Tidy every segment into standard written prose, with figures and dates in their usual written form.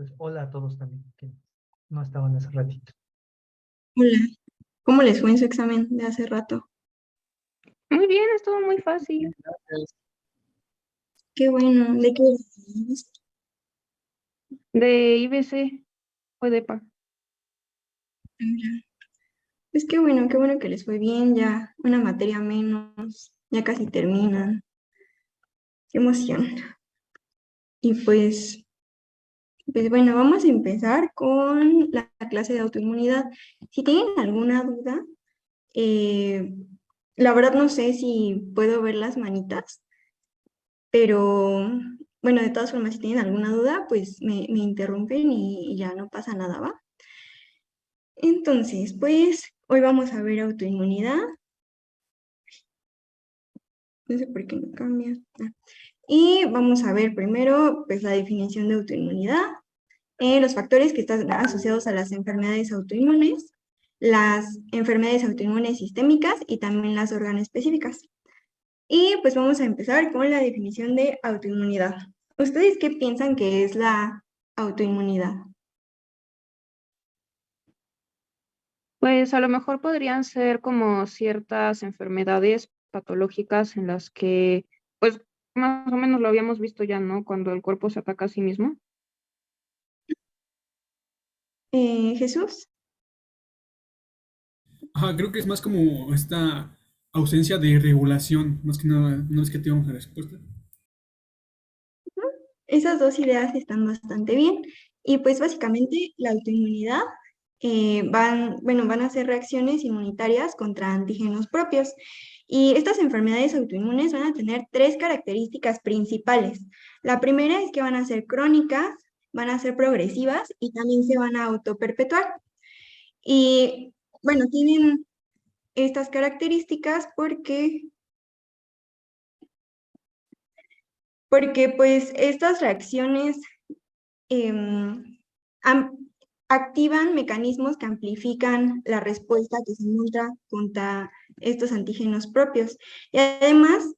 Pues hola a todos también, que no estaban hace ratito. Hola, ¿cómo les fue en su examen de hace rato? Muy bien, estuvo muy fácil. Qué bueno, ¿de qué? De IBC, fue DEPA. Mira, pues qué bueno que les fue bien, ya una materia menos, ya casi terminan, qué emoción. Y pues bueno, vamos a empezar con la clase de autoinmunidad. Si tienen alguna duda, eh, la verdad no sé si puedo ver las manitas, pero bueno, de todas formas, si tienen alguna duda, pues me interrumpen y ya no pasa nada, ¿va? Entonces, pues hoy vamos a ver autoinmunidad. No sé por qué no cambia. Y vamos a ver primero pues la definición de autoinmunidad, los factores que están asociados a las enfermedades autoinmunes, las enfermedades autoinmunes sistémicas y también las organoespecíficas. Y pues vamos a empezar con la definición de autoinmunidad. ¿Ustedes qué piensan que es la autoinmunidad? Pues a lo mejor podrían ser como ciertas enfermedades patológicas en las que, pues más o menos lo habíamos visto ya, ¿no? Cuando el cuerpo se ataca a sí mismo. Jesús. Ajá, creo que es más como esta ausencia de regulación, más que nada, una vez que tengamos la respuesta. Esas dos ideas están bastante bien. Y pues básicamente la autoinmunidad van a ser reacciones inmunitarias contra antígenos propios. Y estas enfermedades autoinmunes van a tener tres características principales. La primera es que van a ser crónicas, van a ser progresivas y también se van a autoperpetuar. Y bueno, tienen estas características porque pues estas reacciones em, am- activan mecanismos que amplifican la respuesta que se encuentra contra estos antígenos propios. Y además,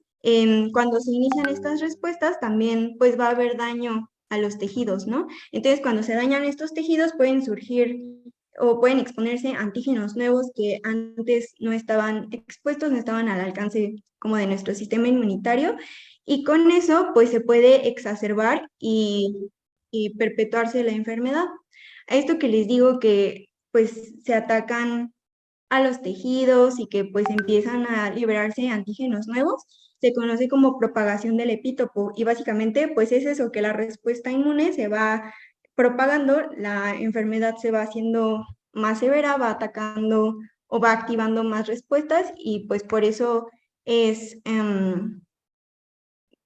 cuando se inician estas respuestas, también pues va a haber daño a los tejidos, ¿no? Entonces, cuando se dañan estos tejidos, pueden surgir o pueden exponerse antígenos nuevos que antes no estaban expuestos, no estaban al alcance como de nuestro sistema inmunitario, y con eso pues se puede exacerbar y perpetuarse la enfermedad. A esto que les digo que pues se atacan a los tejidos y que pues empiezan a liberarse antígenos nuevos, se conoce como propagación del epítopo y básicamente pues es eso, que la respuesta inmune se va propagando, la enfermedad se va haciendo más severa, va atacando o va activando más respuestas y pues por eso es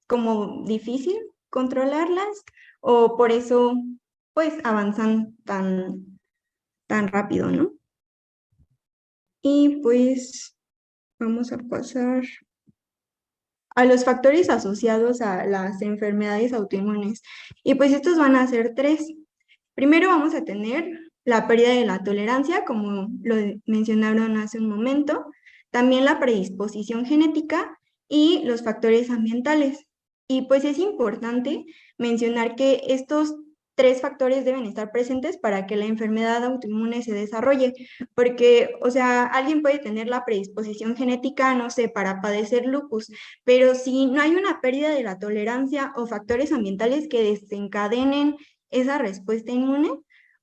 como difícil controlarlas o por eso pues avanzan tan rápido, ¿no? Y pues vamos a pasar a los factores asociados a las enfermedades autoinmunes. Y pues estos van a ser tres. Primero vamos a tener la pérdida de la tolerancia, como lo mencionaron hace un momento, también la predisposición genética y los factores ambientales. Y pues es importante mencionar que estos tres factores deben estar presentes para que la enfermedad autoinmune se desarrolle, porque, o sea, alguien puede tener la predisposición genética, no sé, para padecer lupus, pero si no hay una pérdida de la tolerancia o factores ambientales que desencadenen esa respuesta inmune,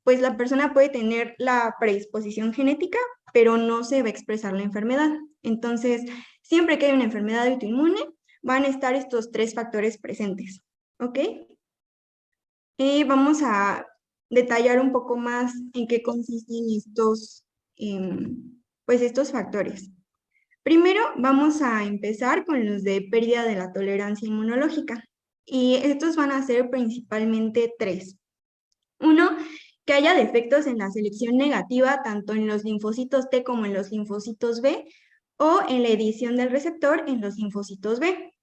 pues la persona puede tener la predisposición genética, pero no se va a expresar la enfermedad. Entonces, siempre que hay una enfermedad autoinmune, van a estar estos tres factores presentes, ¿ok? Y vamos a detallar un poco más en qué consisten pues estos factores. Primero, vamos a empezar con los de pérdida de la tolerancia inmunológica. Y estos van a ser principalmente tres. Uno, que haya defectos en la selección negativa tanto en los linfocitos T como en los linfocitos B o en la edición del receptor en los linfocitos B.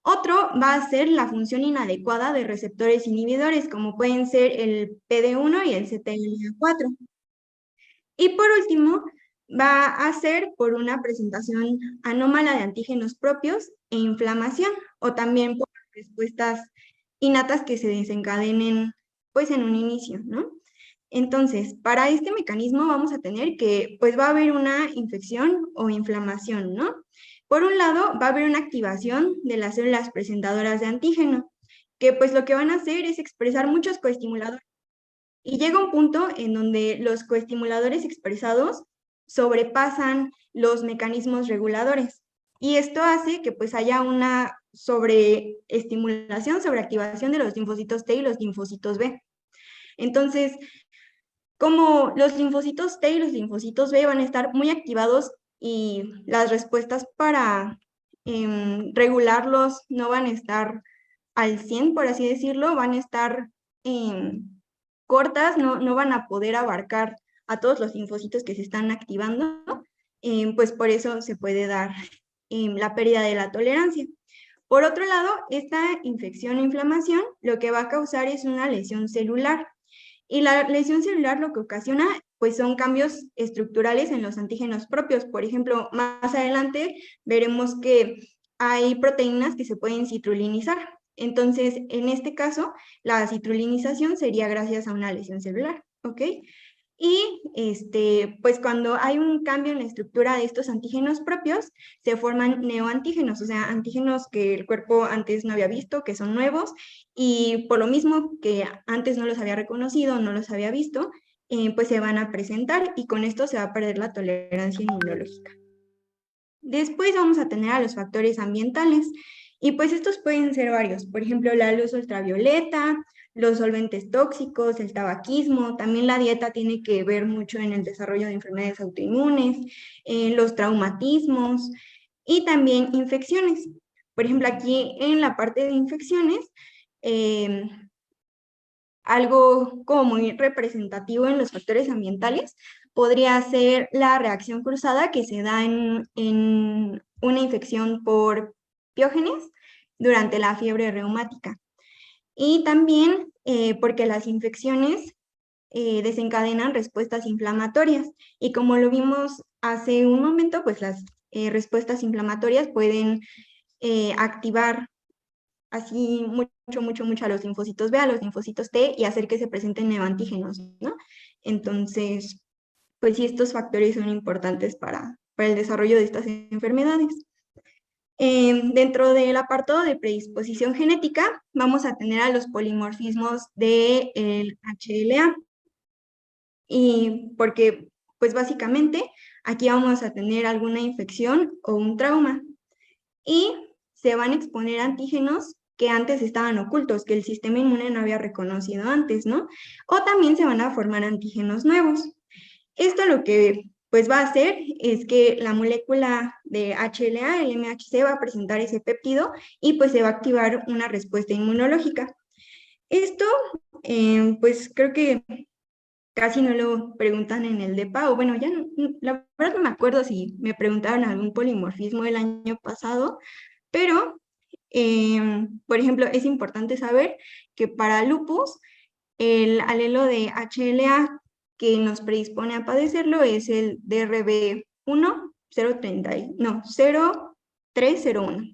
Otro va a ser la función inadecuada de receptores inhibidores, como pueden ser el PD1 y el CTLA4. Y por último, va a ser por una presentación anómala de antígenos propios e inflamación, o también por respuestas innatas que se desencadenen pues en un inicio, ¿no? Entonces, para este mecanismo vamos a tener que, pues va a haber una infección o inflamación, ¿no? Por un lado, va a haber una activación de las células presentadoras de antígeno, que pues lo que van a hacer es expresar muchos coestimuladores. Y llega un punto en donde los coestimuladores expresados sobrepasan los mecanismos reguladores. Y esto hace que pues haya una sobreestimulación, sobreactivación de los linfocitos T y los linfocitos B. Entonces, como los linfocitos T y los linfocitos B van a estar muy activados y las respuestas para regularlos no van a estar al 100, por así decirlo, van a estar cortas, no van a poder abarcar a todos los linfocitos que se están activando, pues por eso se puede dar la pérdida de la tolerancia. Por otro lado, esta infección o inflamación lo que va a causar es una lesión celular. Y la lesión celular lo que ocasiona, pues son cambios estructurales en los antígenos propios. Por ejemplo, más adelante veremos que hay proteínas que se pueden citrulinizar. Entonces, en este caso, la citrulinización sería gracias a una lesión celular, ¿ok? Y pues cuando hay un cambio en la estructura de estos antígenos propios, se forman neoantígenos, o sea, antígenos que el cuerpo antes no había visto, que son nuevos, y por lo mismo que antes no los había reconocido, no los había visto, pues se van a presentar y con esto se va a perder la tolerancia inmunológica. Después vamos a tener a los factores ambientales, y pues estos pueden ser varios, por ejemplo, la luz ultravioleta, los solventes tóxicos, el tabaquismo, también la dieta tiene que ver mucho en el desarrollo de enfermedades autoinmunes, los traumatismos y también infecciones. Por ejemplo, aquí en la parte de infecciones, algo como muy representativo en los factores ambientales podría ser la reacción cruzada que se da en una infección por piógenes durante la fiebre reumática. Y también porque las infecciones desencadenan respuestas inflamatorias. Y como lo vimos hace un momento, pues las respuestas inflamatorias pueden activar así mucho a los linfocitos B, a los linfocitos T y hacer que se presenten neoantígenos, ¿no? Entonces, pues sí, estos factores son importantes para el desarrollo de estas enfermedades. Dentro del apartado de predisposición genética, vamos a tener a los polimorfismos del HLA. Y porque, pues básicamente, aquí vamos a tener alguna infección o un trauma. Y se van a exponer antígenos que antes estaban ocultos, que el sistema inmune no había reconocido antes, ¿no? O también se van a formar antígenos nuevos. Esto lo que pues va a hacer es que la molécula de HLA, el MHC, va a presentar ese péptido y pues se va a activar una respuesta inmunológica. Esto, pues creo que casi no lo preguntan en el DEPA, o bueno, ya la verdad no me acuerdo si me preguntaron algún polimorfismo el año pasado, pero, por ejemplo, es importante saber que para lupus, el alelo de HLA que nos predispone a padecerlo es el DRB1 0301.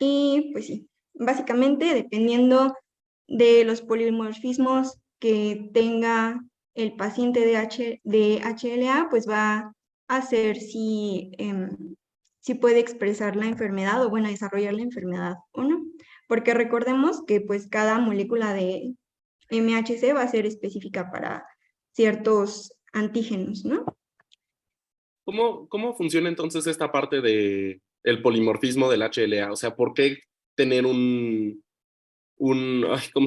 Y pues sí, básicamente dependiendo de los polimorfismos que tenga el paciente de HLA, pues va a hacer si puede expresar la enfermedad o, bueno, desarrollar la enfermedad o no. Porque recordemos que pues cada molécula de MHC va a ser específica para ciertos antígenos, ¿no? ¿Cómo funciona entonces esta parte de el polimorfismo del HLA? O sea, ¿por qué tener ¿cómo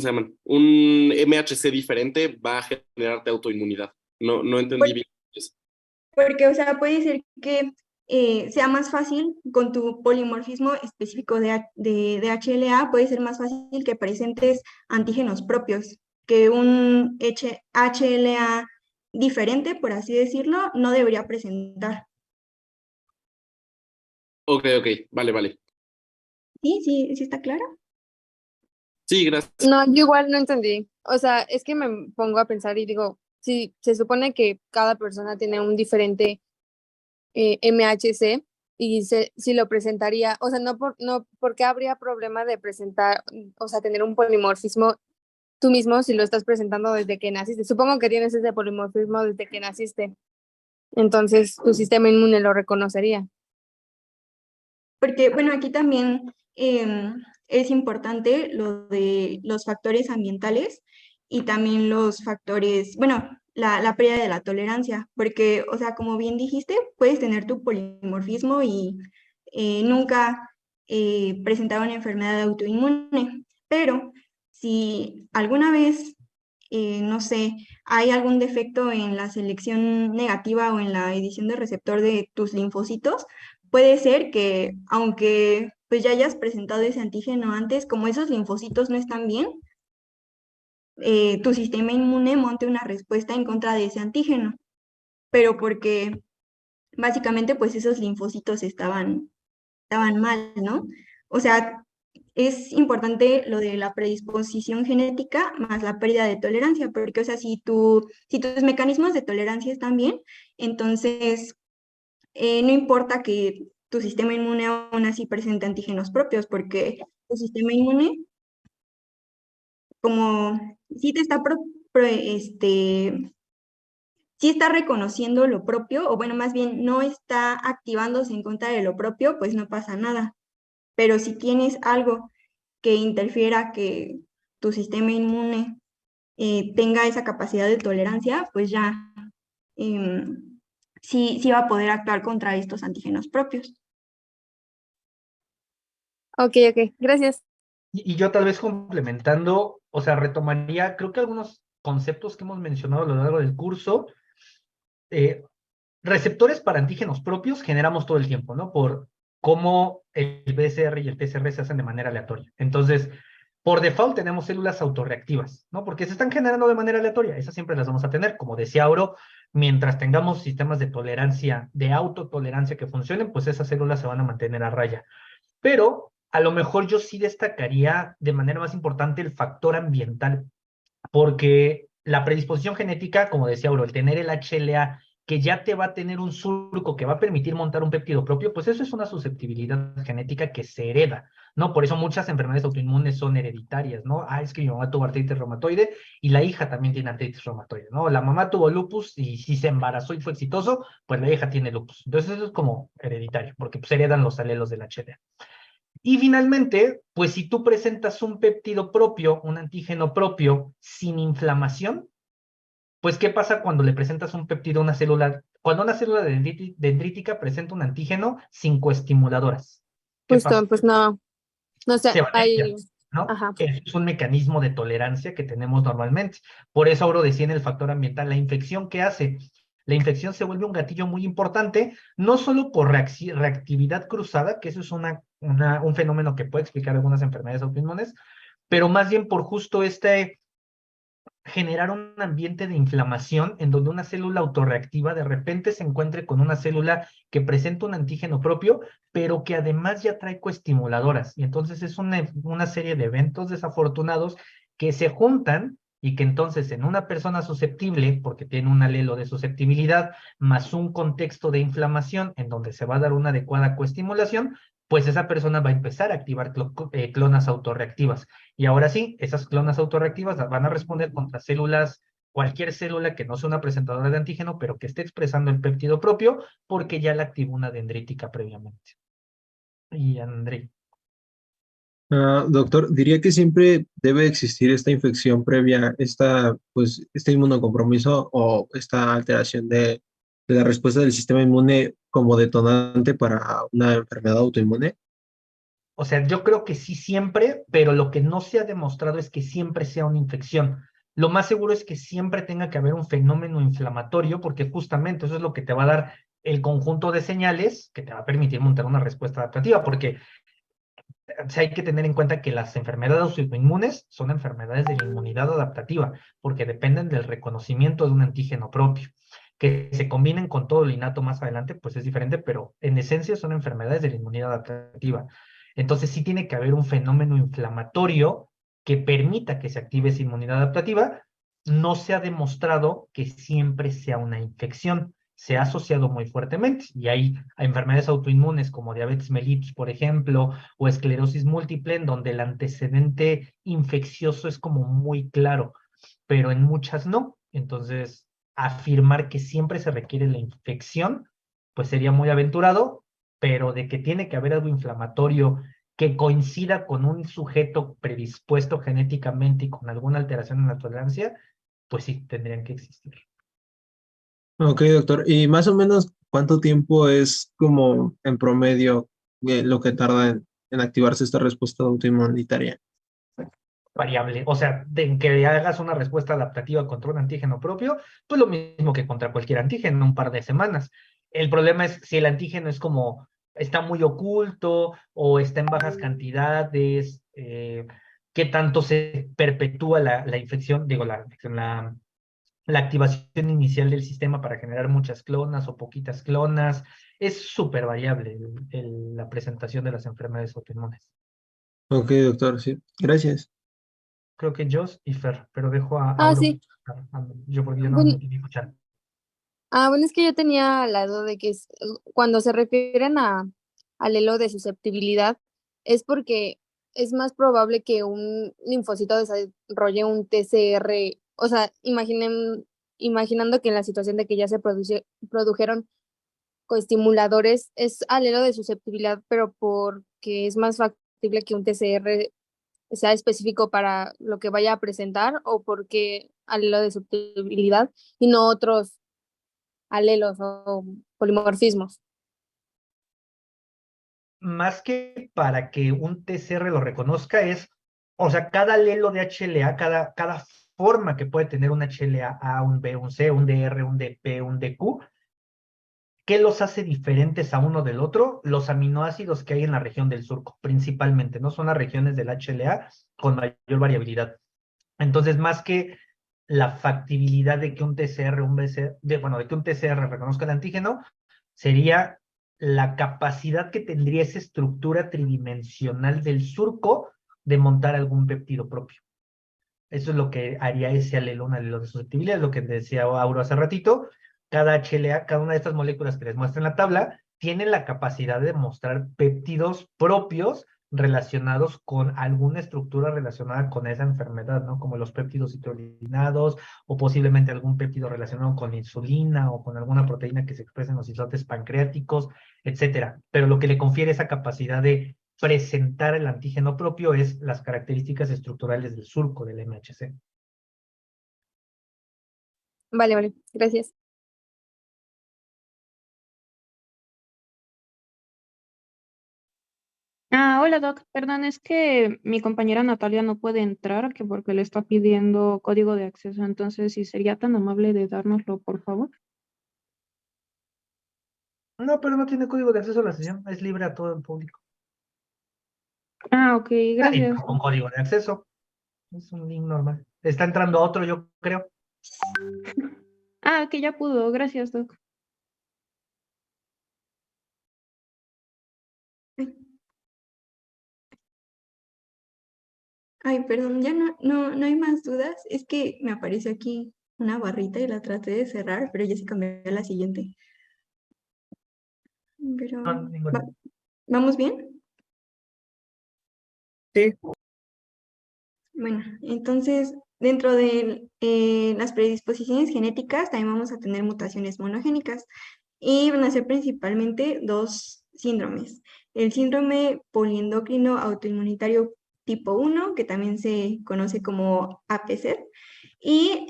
se llaman? Un MHC diferente va a generarte autoinmunidad? No entendí bien eso. Porque, o sea, puede ser que sea más fácil con tu polimorfismo específico de HLA, puede ser más fácil que presentes antígenos propios, que un HLA diferente, por así decirlo, no debería presentar. Ok, vale. Sí, está claro. Sí, gracias. No, yo igual no entendí. O sea, es que me pongo a pensar y digo, si se supone que cada persona tiene un diferente MHC y si lo presentaría, o sea, no porque habría problema de presentar, o sea, tener un polimorfismo tú mismo si lo estás presentando desde que naciste. Supongo que tienes ese polimorfismo desde que naciste. Entonces, tu sistema inmune lo reconocería. Porque, bueno, aquí también es importante lo de los factores ambientales y también los factores, bueno, la pérdida de la tolerancia, porque, o sea, como bien dijiste, puedes tener tu polimorfismo y nunca presentar una enfermedad autoinmune, pero si alguna vez, no sé, hay algún defecto en la selección negativa o en la edición de receptor de tus linfocitos, puede ser que, aunque pues ya hayas presentado ese antígeno antes, como esos linfocitos no están bien, tu sistema inmune monte una respuesta en contra de ese antígeno, pero porque básicamente pues esos linfocitos estaban mal, ¿no? O sea, es importante lo de la predisposición genética más la pérdida de tolerancia, porque, o sea, si tus mecanismos de tolerancia están bien, entonces no importa que tu sistema inmune aún así presente antígenos propios, porque tu sistema inmune, como si te está, sí está reconociendo lo propio, o bueno, más bien no está activándose en contra de lo propio, pues no pasa nada. Pero si tienes algo que interfiera que tu sistema inmune tenga esa capacidad de tolerancia, pues ya sí va a poder actuar contra estos antígenos propios. Ok, gracias. Y yo tal vez complementando, o sea, retomaría, creo que algunos conceptos que hemos mencionado a lo largo del curso, receptores para antígenos propios generamos todo el tiempo, ¿no? Por cómo el BCR y el TCR se hacen de manera aleatoria. Entonces, por default tenemos células autorreactivas, ¿no? Porque se están generando de manera aleatoria, esas siempre las vamos a tener. Como decía Auro, mientras tengamos sistemas de tolerancia, de autotolerancia que funcionen, pues esas células se van a mantener a raya. Pero a lo mejor yo sí destacaría de manera más importante el factor ambiental, porque la predisposición genética, como decía Auro, el tener el HLA que ya te va a tener un surco que va a permitir montar un péptido propio, pues eso es una susceptibilidad genética que se hereda, ¿no? Por eso muchas enfermedades autoinmunes son hereditarias, ¿no? Es que mi mamá tuvo artritis reumatoide y la hija también tiene artritis reumatoide, ¿no? La mamá tuvo lupus y si se embarazó y fue exitoso, pues la hija tiene lupus. Entonces eso es como hereditario, porque pues heredan los alelos del HLA. Y finalmente, pues si tú presentas un péptido propio, un antígeno propio, sin inflamación, pues ¿qué pasa cuando le presentas un péptido a una célula? Cuando una célula dendrítica presenta un antígeno sin coestimuladoras. ¿Qué pasa? Justo, pues no sé, Se valencia, ¿no? Ajá. Es un mecanismo de tolerancia que tenemos normalmente. Por eso Auro decía en el factor ambiental, la infección que hace. La infección se vuelve un gatillo muy importante, no solo por reactividad cruzada, que eso es un fenómeno que puede explicar algunas enfermedades autoinmunes, pero más bien por justo generar un ambiente de inflamación en donde una célula autorreactiva de repente se encuentre con una célula que presenta un antígeno propio, pero que además ya trae coestimuladoras. Y entonces es una serie de eventos desafortunados que se juntan y que entonces en una persona susceptible, porque tiene un alelo de susceptibilidad, más un contexto de inflamación en donde se va a dar una adecuada coestimulación, pues esa persona va a empezar a activar clonas autorreactivas. Y ahora sí, esas clonas autorreactivas van a responder contra células, cualquier célula que no sea una presentadora de antígeno, pero que esté expresando el péptido propio, porque ya la activó una dendrítica previamente. Y André. Doctor, diría que siempre debe existir esta infección previa, pues, este inmunocompromiso o esta alteración de la respuesta del sistema inmune como detonante para una enfermedad autoinmune. O sea, yo creo que sí siempre, pero lo que no se ha demostrado es que siempre sea una infección. Lo más seguro es que siempre tenga que haber un fenómeno inflamatorio, porque justamente eso es lo que te va a dar el conjunto de señales que te va a permitir montar una respuesta adaptativa, porque hay que tener en cuenta que las enfermedades autoinmunes son enfermedades de la inmunidad adaptativa, porque dependen del reconocimiento de un antígeno propio. Que se combinen con todo lo innato más adelante, pues es diferente, pero en esencia son enfermedades de la inmunidad adaptativa. Entonces sí tiene que haber un fenómeno inflamatorio que permita que se active esa inmunidad adaptativa. No se ha demostrado que siempre sea una infección. se ha asociado muy fuertemente. Y hay enfermedades autoinmunes como diabetes mellitus, por ejemplo, o esclerosis múltiple, en donde el antecedente infeccioso es como muy claro, pero en muchas no. Entonces, afirmar que siempre se requiere la infección, pues sería muy aventurado, pero de que tiene que haber algo inflamatorio que coincida con un sujeto predispuesto genéticamente y con alguna alteración en la tolerancia, pues sí, tendrían que existir. Ok, doctor. ¿Y más o menos cuánto tiempo es como en promedio lo que tarda en activarse esta respuesta autoinmunitaria? Variable. O sea, de que hagas una respuesta adaptativa contra un antígeno propio, pues lo mismo que contra cualquier antígeno, un par de semanas. El problema es si el antígeno es como, está muy oculto o está en bajas cantidades, qué tanto se perpetúa la infección, digo, la activación inicial del sistema para generar muchas clonas o poquitas clonas. Es súper variable la presentación de las enfermedades autoinmunes. Ok, doctor, sí. Gracias. Creo que Joss y Fer, pero dejo a Ah, Auro. sí. Yo porque yo no Bueno, metí mi cuchara. bueno, es que yo tenía la duda de que cuando se refieren al elo de susceptibilidad, es porque es más probable que un linfocito desarrolle un TCR, o sea, imaginando que en la situación de que ya se produjeron coestimuladores, es alelo de susceptibilidad, pero porque es más factible que un TCR sea específico para lo que vaya a presentar o porque alelo de susceptibilidad y no otros alelos o polimorfismos. Más que para que un TCR lo reconozca es, o sea, cada alelo de HLA, cada forma que puede tener un HLA, A, un B, un C, un DR, un DP, un DQ, ¿qué los hace diferentes a uno del otro? Los aminoácidos que hay en la región del surco, principalmente, ¿no? Son las regiones del HLA con mayor variabilidad. Entonces, más que la factibilidad de que un TCR, de que un TCR reconozca el antígeno, sería la capacidad que tendría esa estructura tridimensional del surco de montar algún péptido propio. Eso es lo que haría ese alelo, un alelo de susceptibilidad, es lo que decía Auro hace ratito. Cada HLA, cada una de estas moléculas que les muestra en la tabla, tiene la capacidad de mostrar péptidos propios relacionados con alguna estructura relacionada con esa enfermedad, ¿no? Como los péptidos citrulinados o posiblemente algún péptido relacionado con insulina o con alguna proteína que se expresa en los islotes pancreáticos, etcétera. Pero lo que le confiere esa capacidad de presentar el antígeno propio es las características estructurales del surco del MHC. Vale, vale, gracias. Hola Doc, perdón, es que mi compañera Natalia no puede entrar, que porque le está pidiendo código de acceso, entonces si sería tan amable de dárnoslo, por favor. No, pero no tiene código de acceso a la sesión, es libre a todo el público. Ok, Y gracias. con código de acceso, es un link normal. Está entrando otro, yo creo. Que ya pudo, gracias Doc. Ay, perdón, ya no hay más dudas. Es que me apareció aquí una barrita y la traté de cerrar, pero ya se cambió a la siguiente. Pero, No, ninguna. ¿vamos bien? Sí. Bueno, entonces, dentro de las predisposiciones genéticas, también vamos a tener mutaciones monogénicas y van a ser principalmente dos síndromes. El síndrome poliendocrino autoinmunitario tipo 1, que también se conoce como APC, y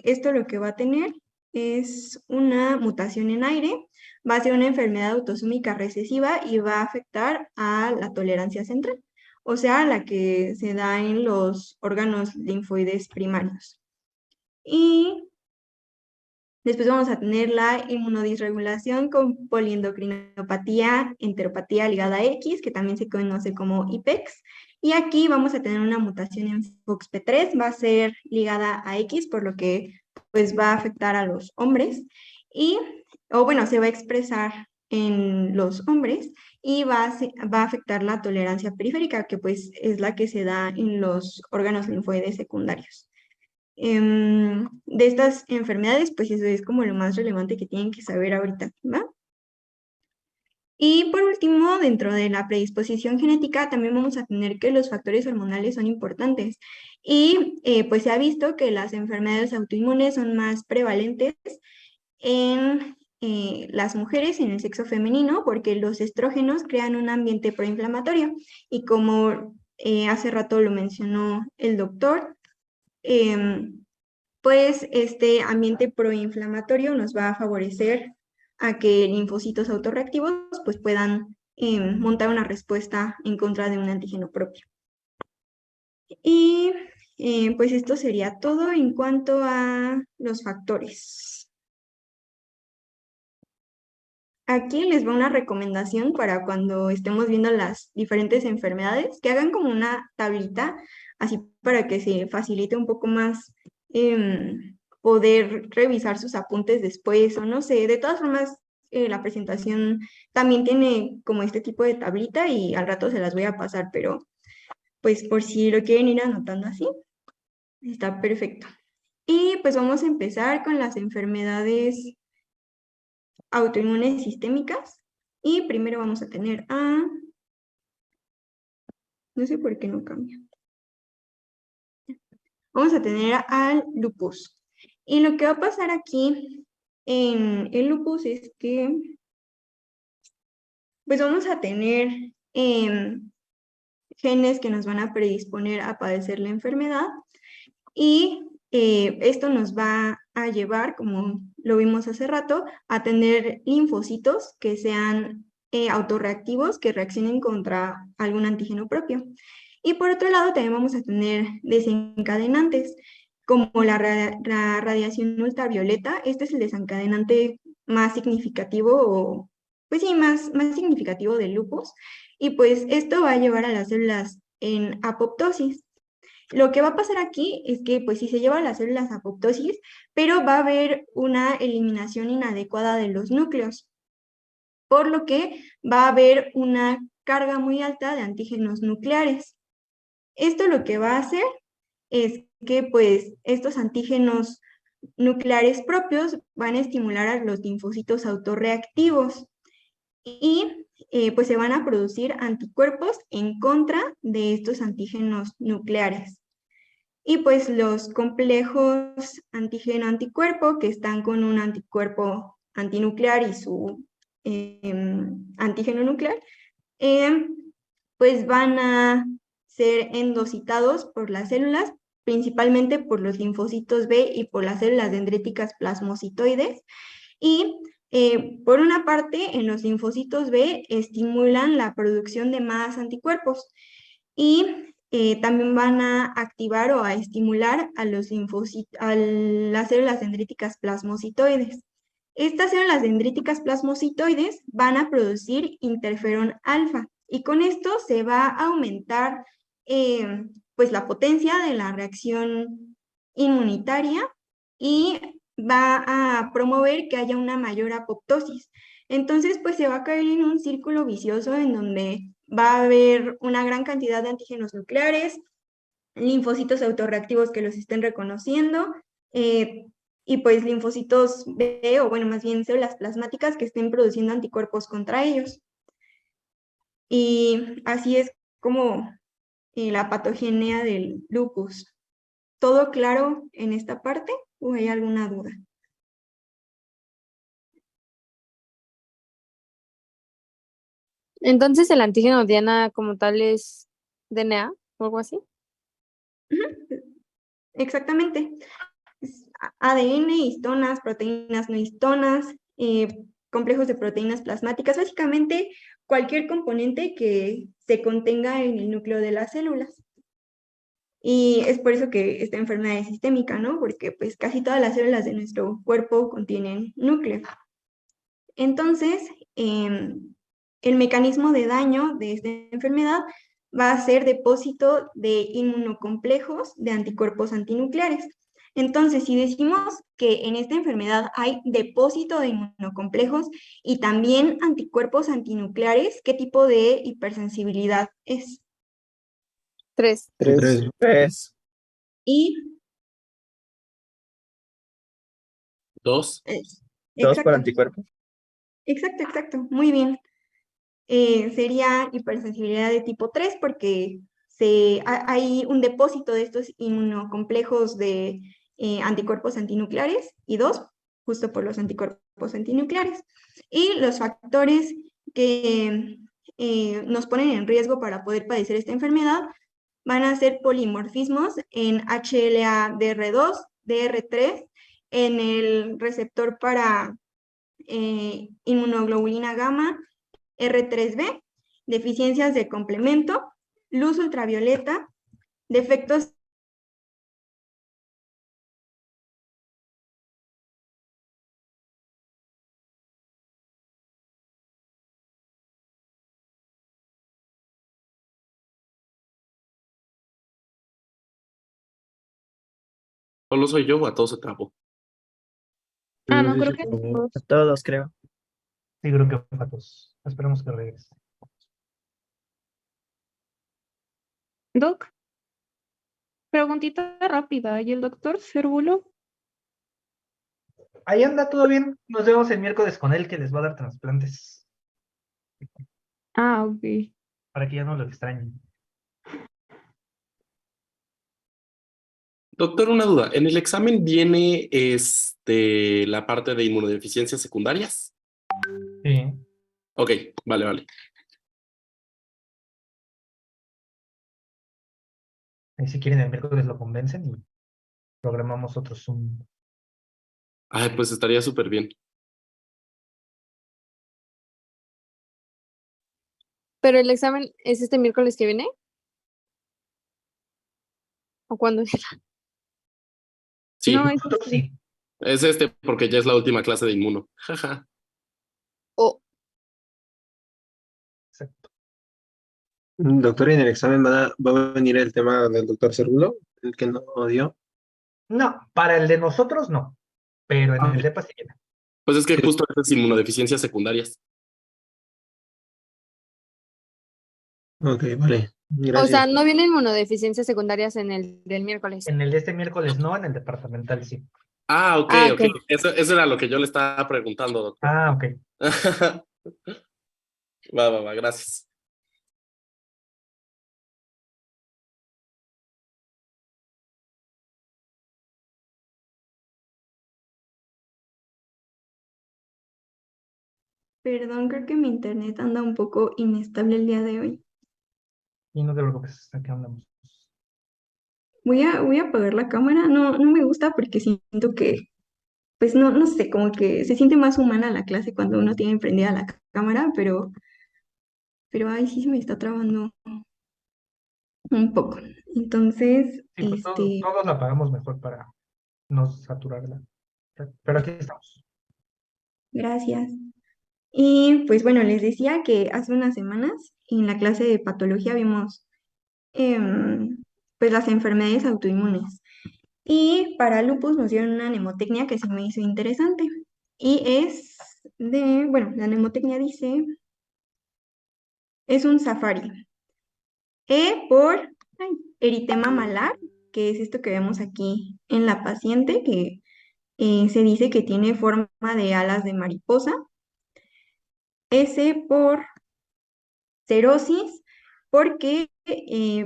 esto lo que va a tener es una mutación en aire, va a ser una enfermedad autosómica recesiva y va a afectar a la tolerancia central, o sea, la que se da en los órganos linfoides primarios. Y después vamos a tener la inmunodisregulación con poliendocrinopatía, enteropatía ligada a X, que también se conoce como IPEX. Y aquí vamos a tener una mutación en FOXP3, va a ser ligada a X, por lo que pues va a afectar a los hombres. Se va a expresar en los hombres y va a afectar la tolerancia periférica, que pues es la que se da en los órganos linfoides secundarios. de estas enfermedades, pues eso es como lo más relevante que tienen que saber ahorita, ¿va? Y por último, dentro de la predisposición genética, también vamos a tener que los factores hormonales son importantes. Y pues se ha visto que las enfermedades autoinmunes son más prevalentes en las mujeres, en el sexo femenino, porque los estrógenos crean un ambiente proinflamatorio. Y como hace rato lo mencionó el doctor, pues este ambiente proinflamatorio nos va a favorecer a que linfocitos autorreactivos pues puedan montar una respuesta en contra de un antígeno propio. Y pues esto sería todo en cuanto a los factores. Aquí les va una recomendación para cuando estemos viendo las diferentes enfermedades, que hagan como una tablita, así para que se facilite un poco más poder revisar sus apuntes después, o no sé. De todas formas, la presentación también tiene como este tipo de tablita y al rato se las voy a pasar, pero pues por si lo quieren ir anotando así, está perfecto. Y pues vamos a empezar con las enfermedades autoinmunes sistémicas. Y primero vamos a tener a... No sé por qué no cambia. Vamos a tener al lupus. Y lo que va a pasar aquí en el lupus es que pues vamos a tener genes que nos van a predisponer a padecer la enfermedad y esto nos va a llevar, como lo vimos hace rato, a tener linfocitos que sean autorreactivos, que reaccionen contra algún antígeno propio. Y por otro lado también vamos a tener desencadenantes, como la radiación ultravioleta. Este es el desencadenante más significativo, o pues sí, más significativo del lupus. Y pues esto va a llevar a las células en apoptosis. Lo que va a pasar aquí es que pues sí se lleva a las células a apoptosis, pero va a haber una eliminación inadecuada de los núcleos, por lo que va a haber una carga muy alta de antígenos nucleares. Esto lo que va a hacer es que pues estos antígenos nucleares propios van a estimular a los linfocitos autorreactivos y pues se van a producir anticuerpos en contra de estos antígenos nucleares. Y pues los complejos antígeno-anticuerpo que están con un anticuerpo antinuclear y su antígeno nuclear, pues van a ser endocitados por las células, principalmente por los linfocitos B y por las células dendríticas plasmocitoides. Y por una parte, en los linfocitos B estimulan la producción de más anticuerpos y también van a activar o a estimular a los a las células dendríticas plasmocitoides. Estas células dendríticas plasmocitoides van a producir interferón alfa y con esto se va a aumentar pues la potencia de la reacción inmunitaria y va a promover que haya una mayor apoptosis. Entonces, pues se va a caer en un círculo vicioso en donde va a haber una gran cantidad de antígenos nucleares, linfocitos autorreactivos que los estén reconociendo, y pues linfocitos B, o bueno, más bien células plasmáticas que estén produciendo anticuerpos contra ellos. Y así es como la patogenia del lupus. ¿Todo claro en esta parte o hay alguna duda? Entonces, el antígeno Diana como tal es DNA o algo así. Exactamente. ADN, histonas, proteínas no histonas, complejos de proteínas plasmáticas, básicamente cualquier componente que se contenga en el núcleo de las células. Y es por eso que esta enfermedad es sistémica, ¿no? Porque pues casi todas las células de nuestro cuerpo contienen núcleo. Entonces, el mecanismo de daño de esta enfermedad va a ser depósito de inmunocomplejos de anticuerpos antinucleares. Entonces, si decimos que en esta enfermedad hay depósito de inmunocomplejos y también anticuerpos antinucleares, ¿qué tipo de hipersensibilidad es? 3. Tres. Y 2. Eh, Dos por Exacto, anticuerpos. exacto, muy bien. Sería hipersensibilidad de tipo 3 porque hay un depósito de estos inmunocomplejos de anticuerpos antinucleares y 2, justo por los anticuerpos antinucleares. Y los factores que nos ponen en riesgo para poder padecer esta enfermedad van a ser polimorfismos en HLA-DR2, DR3, en el receptor para inmunoglobulina gamma, R3B, deficiencias de complemento, luz ultravioleta, defectos ¿Solo soy yo o a todos se trabó? Ah, No no, sé creo si que como- todos. A todos, creo. Sí, creo que para todos. Esperemos que regrese. Doc, preguntita rápida. ¿Y el doctor Cérvulo? Ahí anda, todo bien. Nos vemos el miércoles con él que les va a dar trasplantes Ah, ok. para que ya no lo extrañen. Doctor, una duda. ¿En el examen viene la parte de inmunodeficiencias secundarias? Sí. Ok, vale. Ahí si quieren el miércoles lo convencen y programamos otro Zoom. Ay, pues estaría súper bien. Pero el examen es este miércoles que viene. ¿O cuándo es? Sí, No, Nosotros sí. es porque ya es la última clase de inmuno. Jaja. O Exacto. Doctor, ¿y en el examen va a venir el tema del doctor Cervulo, el que no dio? No, para el de nosotros no, pero en el DEPA sí viene. Pues es que Sí. justo es inmunodeficiencias secundarias. Ok, vale. o sea, Gracias. no vienen inmunodeficiencias secundarias en el del miércoles. En el de este miércoles no, en el departamental sí. Ah, ok. Ah, ok. Eso era lo que yo le estaba preguntando, doctor. Ah, ok. Va, gracias. Perdón, creo que mi internet anda un poco inestable el día de hoy. Y no te preocupes, aquí andamos. Voy a apagar la cámara. No me gusta porque siento que, pues no sé, como que se siente más humana la clase cuando uno tiene prendida la cámara, pero ay, sí se me está trabando un poco. Entonces, Sí, pues todos la pagamos mejor para no saturarla. Pero aquí estamos. gracias. Y pues bueno, les decía que hace unas semanas en la clase de patología vimos em, pues las enfermedades autoinmunes. Y para lupus nos dieron una mnemotecnia que se me hizo interesante. Y bueno, la mnemotecnia dice, es un safari. Por eritema malar, que es esto que vemos aquí en la paciente, que se dice que tiene forma de alas de mariposa. Por cerosis, porque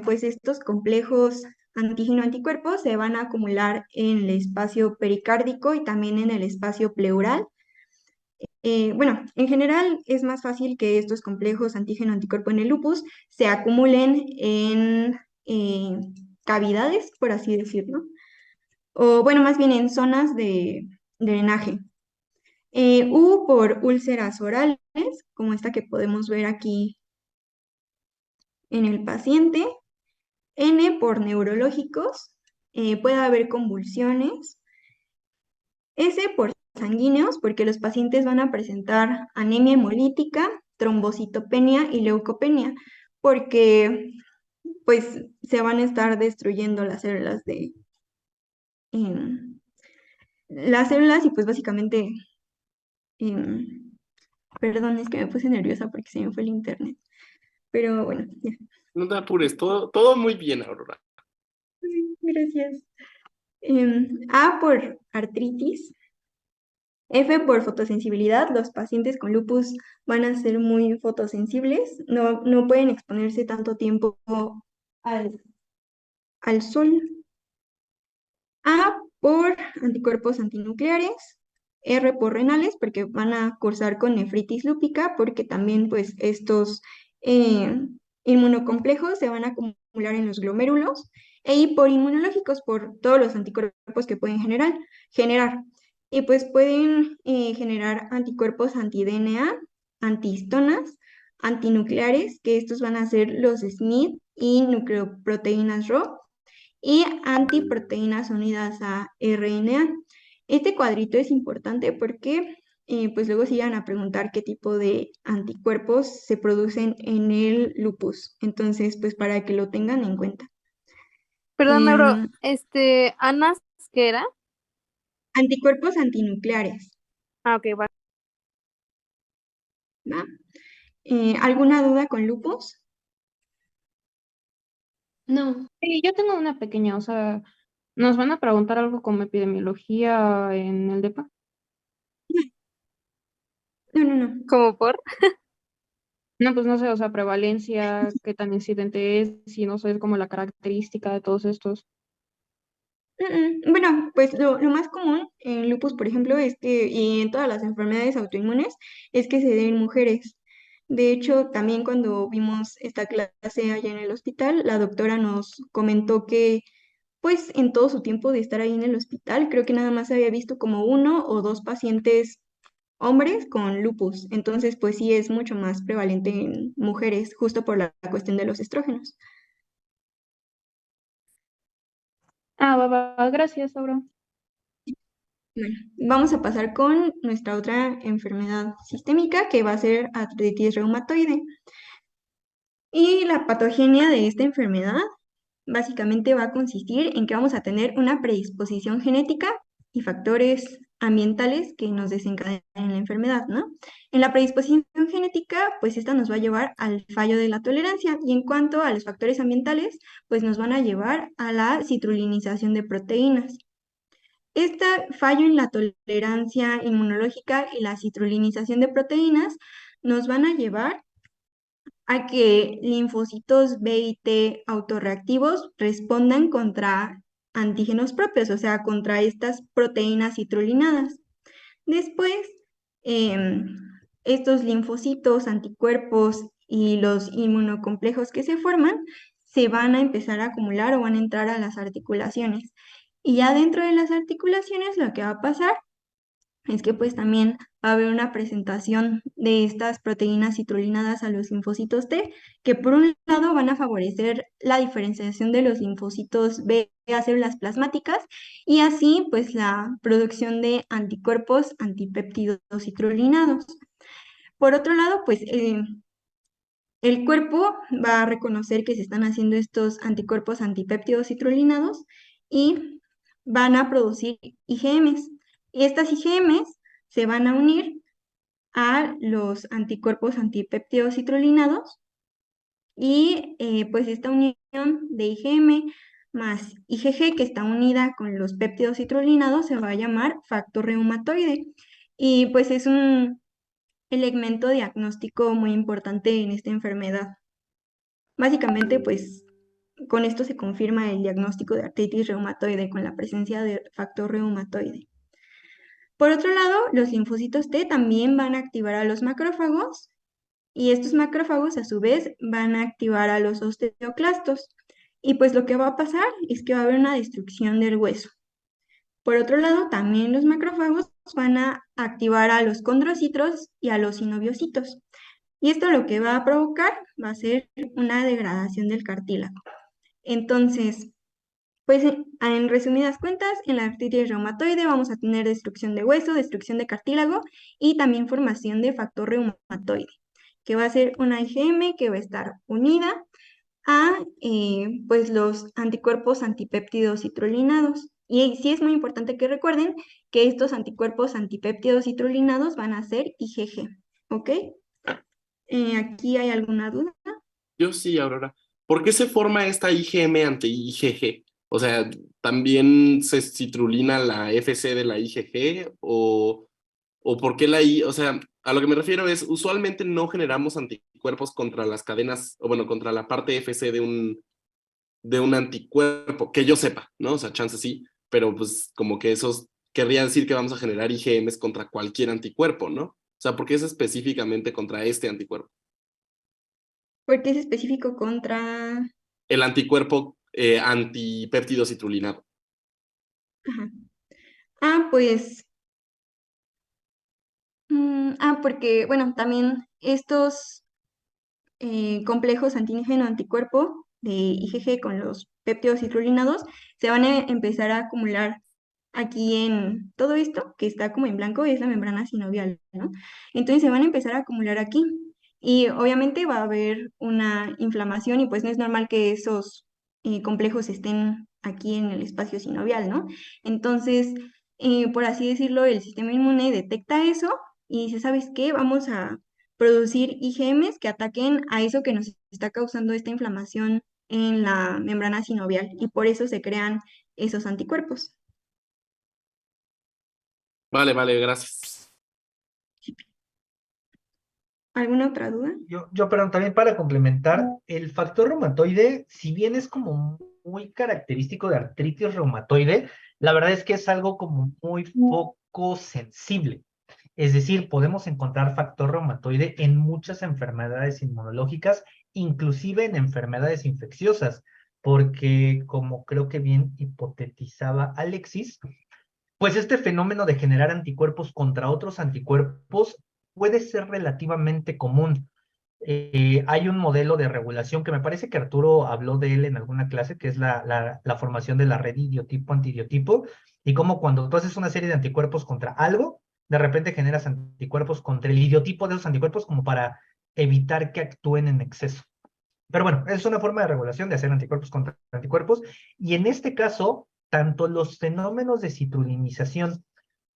pues estos complejos antígeno-anticuerpos se van a acumular en el espacio pericárdico y también en el espacio pleural. Bueno, en general es más fácil que estos complejos antígeno-anticuerpo en el lupus se acumulen en cavidades, por así decirlo, o bueno, más bien en zonas de drenaje. U por úlceras orales, como esta que podemos ver aquí en el paciente. N por neurológicos, puede haber convulsiones. S por sanguíneos, porque los pacientes van a presentar anemia hemolítica, trombocitopenia y leucopenia, porque pues se van a estar destruyendo las células em, las células y pues básicamente, em, perdón, es que me puse nerviosa porque se me fue el internet, pero bueno, ya. No te apures, todo muy bien, Aurora. Gracias. A por artritis, F por fotosensibilidad, los pacientes con lupus van a ser muy fotosensibles, no pueden exponerse tanto tiempo al sol. A por anticuerpos antinucleares, R por renales, porque van a cursar con nefritis lúpica, porque también pues estos inmunocomplejos se van a acumular en los glomérulos, e I por inmunológicos, por todos los anticuerpos que pueden generar. Y pues pueden generar anticuerpos anti-DNA, antihistonas, antinucleares, que estos van a ser los SNID y nucleoproteínas Rho, y antiproteínas unidas a RNA. Este cuadrito es importante porque pues luego se iban a preguntar qué tipo de anticuerpos se producen en el lupus. Entonces, pues para que lo tengan en cuenta. Perdón, Mauro, Em, Ana, ¿qué era? Anticuerpos antinucleares, Ah, ok, va. ¿va? ¿Alguna duda con lupus? No. Sí, yo tengo una pequeña, o sea, ¿nos van a preguntar algo como epidemiología en el DEPA? No, no, no. ¿Como por? No, pues no sé, o sea, prevalencia, qué tan incidente es, si no sé, es como la característica de todos estos. Bueno, pues lo más común en lupus, por ejemplo, es que, y en todas las enfermedades autoinmunes, es que se den en mujeres. De hecho, también cuando vimos esta clase allá en el hospital, la doctora nos comentó que, pues, en todo su tiempo de estar ahí en el hospital, creo que nada más había visto como 1 o 2 pacientes hombres con lupus. Entonces, pues sí es mucho más prevalente en mujeres, justo por la cuestión de los estrógenos. Ah, va, gracias, Auro. Bueno, vamos a pasar con nuestra otra enfermedad sistémica que va a ser artritis reumatoide. Y la patogenia de esta enfermedad básicamente va a consistir en que vamos a tener una predisposición genética y factores ambientales que nos desencadenen la enfermedad, ¿no? En la predisposición genética, pues esta nos va a llevar al fallo de la tolerancia, y en cuanto a los factores ambientales, pues nos van a llevar a la citrulinización de proteínas. Este fallo en la tolerancia inmunológica y la citrulinización de proteínas nos van a llevar a que linfocitos B y T autorreactivos respondan contra antígenos propios, o sea, contra estas proteínas citrulinadas. Después, em, estos linfocitos, anticuerpos y los inmunocomplejos que se forman se van a empezar a acumular o van a entrar a las articulaciones. Y ya dentro de las articulaciones lo que va a pasar es que pues también va a haber una presentación de estas proteínas citrulinadas a los linfocitos T, que por un lado van a favorecer la diferenciación de los linfocitos B a células plasmáticas, y así pues la producción de anticuerpos antipéptidos citrulinados. Por otro lado, pues el cuerpo va a reconocer que se están haciendo estos anticuerpos antipéptidos citrulinados y van a producir IgMs. Y estas IgMs se van a unir a los anticuerpos antipéptidos citrulinados, y pues esta unión de IgM más IgG, que está unida con los péptidos citrulinados, se va a llamar factor reumatoide, y pues es un elemento diagnóstico muy importante en esta enfermedad. Básicamente, pues con esto se confirma el diagnóstico de artritis reumatoide con la presencia de factor reumatoide. Por otro lado, los linfocitos T también van a activar a los macrófagos, y estos macrófagos a su vez van a activar a los osteoclastos. Y pues lo que va a pasar es que va a haber una destrucción del hueso. Por otro lado, también los macrófagos van a activar a los condrocitos y a los sinoviocitos. Y esto lo que va a provocar va a ser una degradación del cartílago. Entonces, pues en resumidas cuentas, en la artritis reumatoide vamos a tener destrucción de hueso, destrucción de cartílago y también formación de factor reumatoide, que va a ser una IgM que va a estar unida a pues los anticuerpos antipéptidos citrulinados. Y sí es muy importante que recuerden que estos anticuerpos antipéptidos citrulinados van a ser IgG, ¿ok? ¿Aquí hay alguna duda? Yo sí, Aurora. ¿Por qué se forma esta IgM ante IgG? O sea, ¿también se citrulina la FC de la IgG o o por qué la I, o sea, a lo que me refiero es, usualmente no generamos anticuerpos contra las cadenas, o bueno, contra la parte FC de un anticuerpo, que yo sepa, ¿no? O sea, chance sí, pero pues como que esos querría decir que vamos a generar IgMs contra cualquier anticuerpo, ¿no? O sea, porque es específicamente contra este anticuerpo. Porque es específico contra... El anticuerpo antipéptido citrulinado. Ajá. Ah, pues... porque, bueno, también estos complejos antígeno-anticuerpo de IgG con los péptidos citrulinados se van a empezar a acumular aquí en todo esto, que está como en blanco, es la membrana sinovial, ¿no? Entonces se van a empezar a acumular aquí. Y obviamente va a haber una inflamación y pues no es normal que esos complejos estén aquí en el espacio sinovial, ¿no? Entonces, por así decirlo, el sistema inmune detecta eso y dice, ¿sabes qué? Vamos a producir IgMs que ataquen a eso que nos está causando esta inflamación en la membrana sinovial y por eso se crean esos anticuerpos. Vale, vale, gracias. ¿Alguna otra duda? Pero también para complementar, el factor reumatoide, si bien es como muy característico de artritis reumatoide, la verdad es que es algo como muy poco sensible. Es decir, podemos encontrar factor reumatoide en muchas enfermedades inmunológicas, inclusive en enfermedades infecciosas, porque como creo que bien hipotetizaba Alexis, pues este fenómeno de generar anticuerpos contra otros anticuerpos puede ser relativamente común. Hay un modelo de regulación que me parece que Arturo habló de él en alguna clase, que es la formación de la red idiotipo-antidiotipo, y cómo cuando tú haces una serie de anticuerpos contra algo, de repente generas anticuerpos contra el idiotipo de esos anticuerpos como para evitar que actúen en exceso. Pero bueno, es una forma de regulación de hacer anticuerpos contra anticuerpos, y en este caso, tanto los fenómenos de citrulinización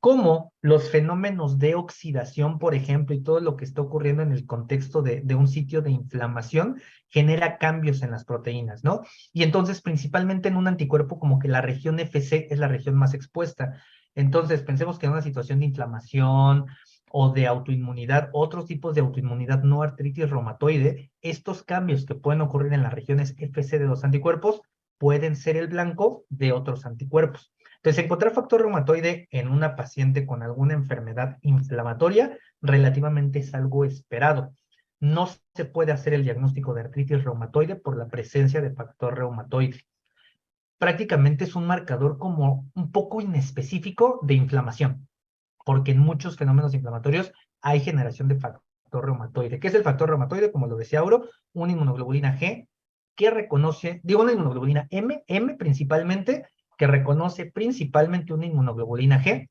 como los fenómenos de oxidación, por ejemplo, y todo lo que está ocurriendo en el contexto de un sitio de inflamación, genera cambios en las proteínas, ¿no? Y entonces, principalmente en un anticuerpo, como que la región FC es la región más expuesta. Entonces, pensemos que en una situación de inflamación o de autoinmunidad, otros tipos de autoinmunidad no artritis reumatoide, estos cambios que pueden ocurrir en las regiones FC de los anticuerpos pueden ser el blanco de otros anticuerpos. Entonces, encontrar factor reumatoide en una paciente con alguna enfermedad inflamatoria relativamente es algo esperado. No se puede hacer el diagnóstico de artritis reumatoide por la presencia de factor reumatoide. Prácticamente es un marcador como un poco inespecífico de inflamación, porque en muchos fenómenos inflamatorios hay generación de factor reumatoide. ¿Qué es el factor reumatoide? Como lo decía Auro, una inmunoglobulina G que reconoce, digo una inmunoglobulina M principalmente, que reconoce principalmente una inmunoglobulina G,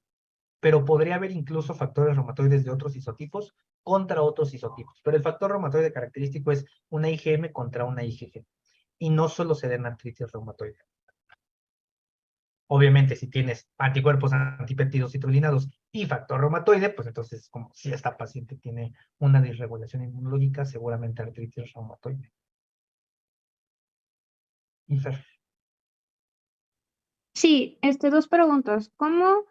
pero podría haber incluso factores reumatoides de otros isotipos contra otros isotipos. Pero el factor reumatoide característico es una IgM contra una IgG. Y no solo se da en artritis reumatoide. Obviamente, si tienes anticuerpos antipéptidos citrulinados y factor reumatoide, pues entonces, como si esta paciente tiene una disregulación inmunológica, seguramente artritis reumatoide. Y Fer, Sí, dos preguntas. ¿Cómo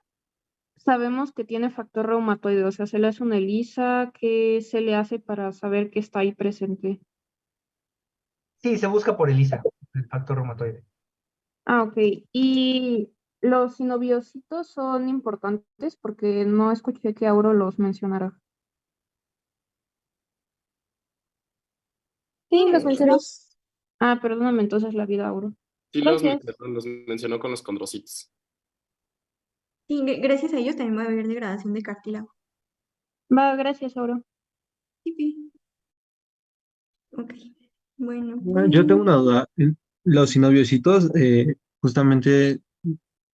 sabemos que tiene factor reumatoide? O sea, ¿se le hace una ELISA? ¿Qué se le hace para saber que está ahí presente? sí, se busca por ELISA, el factor reumatoide. Ah, ok. ¿Y los sinoviocitos son importantes? Porque no escuché que Auro los mencionara. Sí, los mencionó. Ah, perdóname, entonces la vida, Auro. Sí, Gracias. los mencionó con los condrocitos. Sí, gracias a ellos también va a haber degradación de cartílago. Va, gracias, Auro. Sí, sí. Ok, bueno, Yo tengo pues... una duda. Los sinoviocitos, justamente,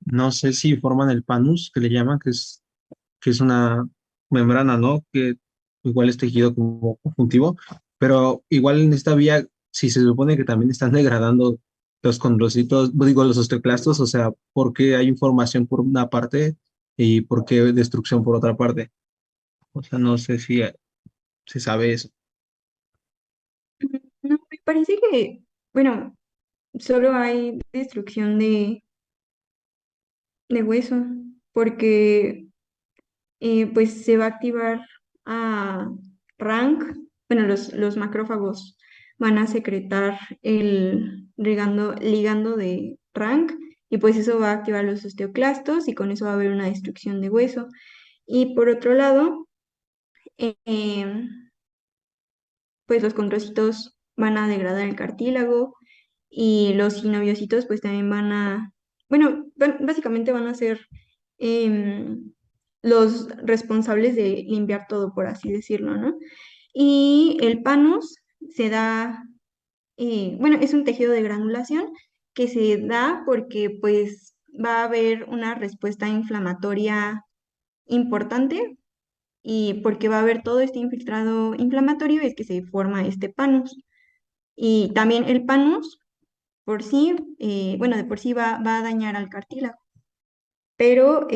no sé si forman el panus, que le llaman, que es una membrana, ¿no? Que igual es tejido como conjuntivo, pero igual en esta vía, si se supone que también están degradando los condrocitos, digo, los osteoclastos, o sea, ¿por qué hay información por una parte y por qué destrucción por otra parte? O sea, no sé si se sabe eso. No, me parece que, bueno, solo hay destrucción de hueso, porque pues se va a activar a rank, bueno, los macrófagos van a secretar el ligando de rank y pues eso va a activar los osteoclastos y con eso va a haber una destrucción de hueso. Y por otro lado, em, pues los condrocitos van a degradar el cartílago y los sinoviocitos pues también bueno, básicamente van a ser em, los responsables de limpiar todo, por así decirlo, ¿no? Y el panus se da, bueno, es un tejido de granulación que se da porque pues va a haber una respuesta inflamatoria importante y porque va a haber todo este infiltrado inflamatorio es que se forma este panus. Y también el panus por sí, bueno, de por sí va a dañar al cartílago, pero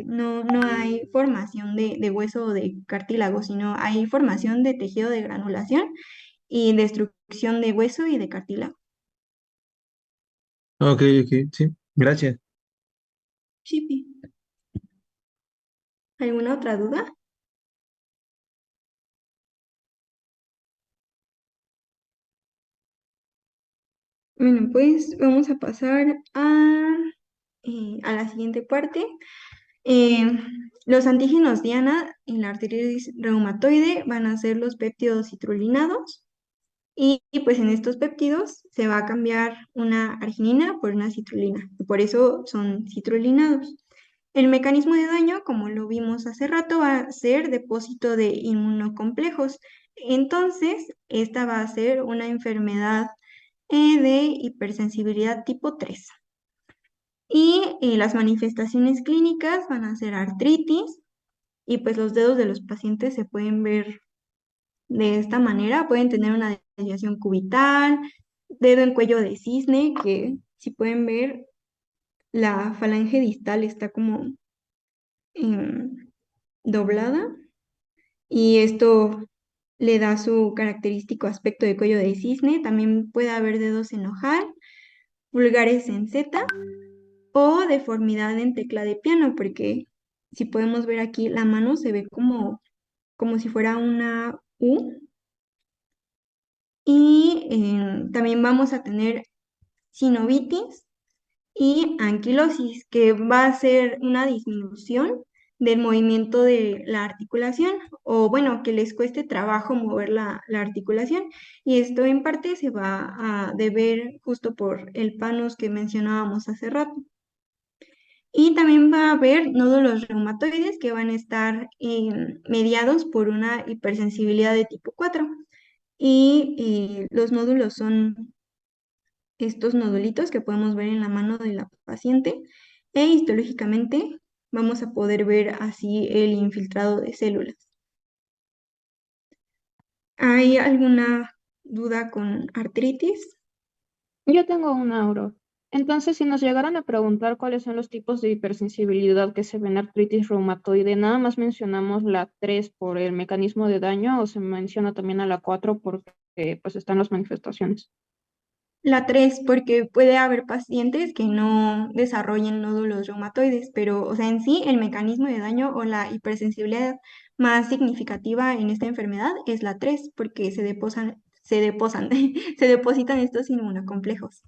no hay formación de hueso o de cartílago, sino hay formación de tejido de granulación y destrucción de hueso y de cartílago. Ok, ok, sí, gracias. Sí, Pi. ¿Alguna otra duda? Bueno, pues vamos a pasar a la siguiente parte. Eh, los antígenos Diana en la artritis reumatoide van a ser los péptidos citrulinados y, pues en estos péptidos se va a cambiar una arginina por una citrulina y por eso son citrulinados. El mecanismo de daño, como lo vimos hace rato, va a ser depósito de inmunocomplejos. Entonces, esta va a ser una enfermedad de hipersensibilidad tipo 3. Y las manifestaciones clínicas van a ser artritis y pues los dedos de los pacientes se pueden ver de esta manera. Pueden tener una desviación cubital, dedo en cuello de cisne, que si pueden ver, la falange distal está como em, doblada y esto le da su característico aspecto de cuello de cisne. También puede haber dedos en ojal, pulgares en Z o deformidad en tecla de piano, porque si podemos ver aquí, la mano se ve como si fuera una U. Y también vamos a tener sinovitis y anquilosis, que va a ser una disminución del movimiento de la articulación, o bueno, que les cueste trabajo mover la articulación. Y esto en parte se va a deber justo por el panus que mencionábamos hace rato. Y también va a haber nódulos reumatoides que van a estar mediados por una hipersensibilidad de tipo 4. Y los nódulos son estos nodulitos que podemos ver en la mano de la paciente. E histológicamente vamos a poder ver así el infiltrado de células. ¿Hay alguna duda con artritis? Yo tengo una, Aurora. Entonces, si nos llegaran a preguntar cuáles son los tipos de hipersensibilidad que se ven en artritis reumatoide, ¿nada más mencionamos la 3 por el mecanismo de daño o se menciona también a la 4 porque pues están las manifestaciones? La 3 porque puede haber pacientes que no desarrollen nódulos reumatoides, pero, o sea, en sí, el mecanismo de daño o la hipersensibilidad más significativa en esta enfermedad es la 3 porque se depositan estos inmunocomplejos.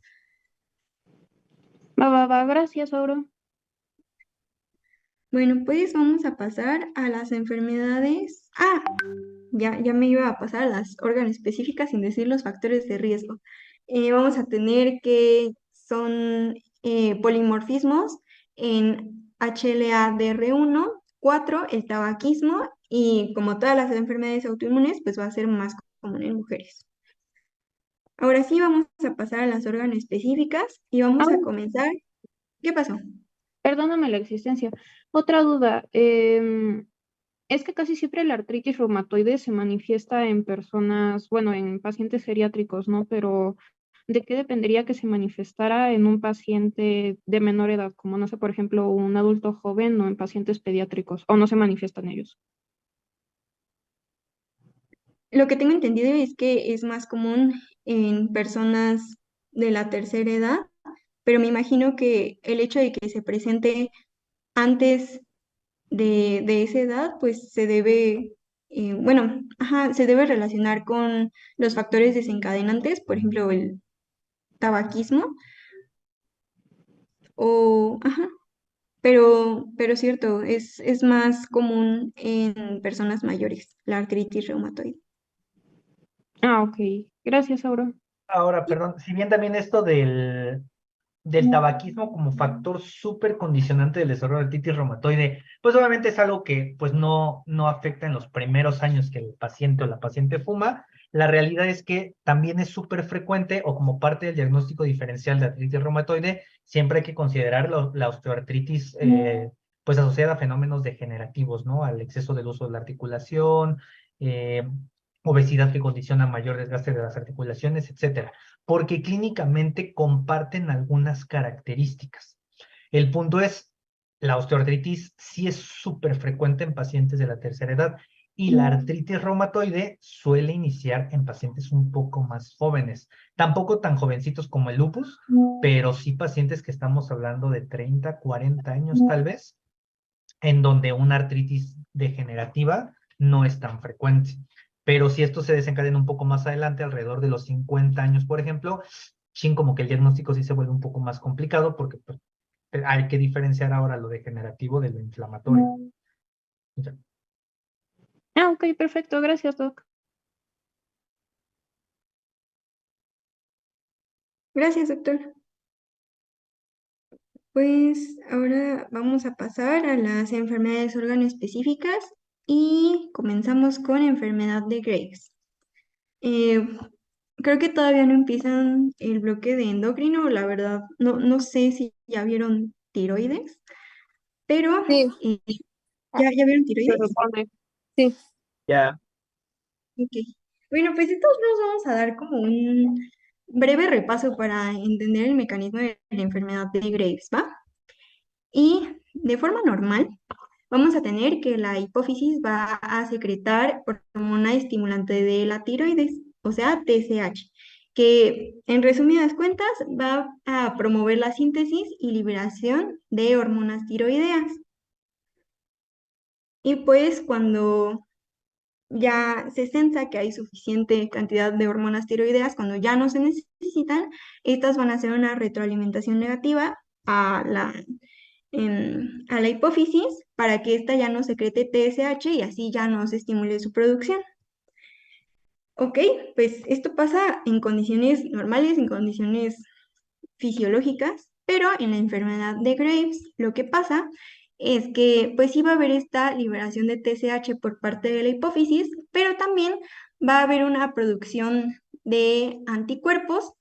Va, gracias, Aurora. Bueno, pues vamos a pasar a las enfermedades. Ya me iba a pasar a las órganos específicas sin decir los factores de riesgo. Vamos a tener que son polimorfismos en HLA-DR1, 4, el tabaquismo y como todas las enfermedades autoinmunes, pues va a ser más común en mujeres. Ahora sí vamos a pasar a las órganos específicas y vamos a comenzar. ¿Qué pasó? Perdóname la existencia. Otra duda. Es que casi siempre la artritis reumatoide se manifiesta en personas, bueno, en pacientes geriátricos, ¿no? Pero ¿de qué dependería que se manifestara en un paciente de menor edad, como no sé, por ejemplo, un adulto joven o en pacientes pediátricos, o no se manifiestan ellos? Lo que tengo entendido es que es más común en personas de la tercera edad, pero me imagino que el hecho de que se presente antes de esa edad, pues se debe, bueno, ajá, se debe relacionar con los factores desencadenantes, por ejemplo, el tabaquismo, ajá, pero cierto, es más común en personas mayores, la artritis reumatoide. Ah, ok. Gracias, Aura. Ahora, perdón, si bien también esto del tabaquismo como factor súper condicionante del desarrollo de artritis reumatoide, pues obviamente es algo que pues no afecta en los primeros años que el paciente o la paciente fuma. La realidad es que también es súper frecuente o como parte del diagnóstico diferencial de artritis reumatoide, siempre hay que considerar la osteoartritis pues asociada a fenómenos degenerativos, ¿no? Al exceso del uso de la articulación, obesidad que condiciona mayor desgaste de las articulaciones, etcétera, porque clínicamente comparten algunas características. El punto es, la osteoartritis sí es súper frecuente en pacientes de la tercera edad y la artritis reumatoide suele iniciar en pacientes un poco más jóvenes, tampoco tan jovencitos como el lupus, pero sí pacientes que estamos hablando de 30, 40 años tal vez, en donde una artritis degenerativa no es tan frecuente. Pero si esto se desencadena un poco más adelante, alrededor de los 50 años, por ejemplo, como que el diagnóstico sí se vuelve un poco más complicado porque pues, hay que diferenciar ahora lo degenerativo de lo inflamatorio. Ya. Ah, ok, perfecto. Gracias, Doc. Gracias, doctor. Pues ahora vamos a pasar a las enfermedades órgano-específicas y comenzamos con enfermedad de Graves. Eh, Creo que todavía no empiezan el bloque de endocrino, la verdad, no sé si ya vieron tiroides, pero Sí, ¿ya vieron Se tiroides? supone. sí. Ya. Ok. Bueno, pues estos nos vamos a dar como un breve repaso para entender el mecanismo de la enfermedad de Graves, ¿va? Y de forma normal, vamos a tener que la hipófisis va a secretar hormona estimulante de la tiroides, o sea, TSH, que en resumidas cuentas va a promover la síntesis y liberación de hormonas tiroideas. Y pues cuando ya se sensa que hay suficiente cantidad de hormonas tiroideas, cuando ya no se necesitan, estas van a hacer una retroalimentación negativa a a la hipófisis para que ésta ya no secrete TSH y así ya no se estimule su producción. Ok, pues esto pasa en condiciones normales, en condiciones fisiológicas, pero en la enfermedad de Graves lo que pasa es que pues sí va a haber esta liberación de TSH por parte de la hipófisis, pero también va a haber una producción de anticuerpos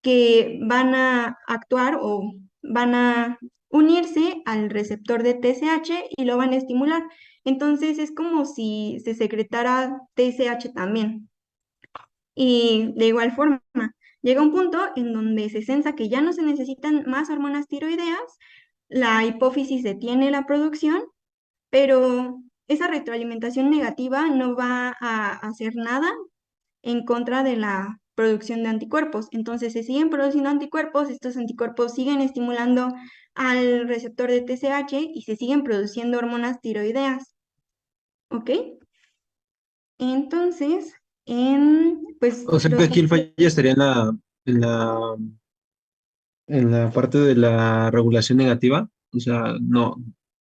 que van a actuar o van a unirse al receptor de TSH y lo van a estimular. Entonces es como si se secretara TSH también. Y de igual forma, llega un punto en donde se sensa que ya no se necesitan más hormonas tiroideas, la hipófisis detiene la producción, pero esa retroalimentación negativa no va a hacer nada en contra de la producción de anticuerpos. Entonces se siguen produciendo anticuerpos, estos anticuerpos siguen estimulando al receptor de TSH y se siguen produciendo hormonas tiroideas. ¿Ok? Entonces, pues O sea que los aquí el fallo estaría en la, en la parte de la regulación negativa. O sea,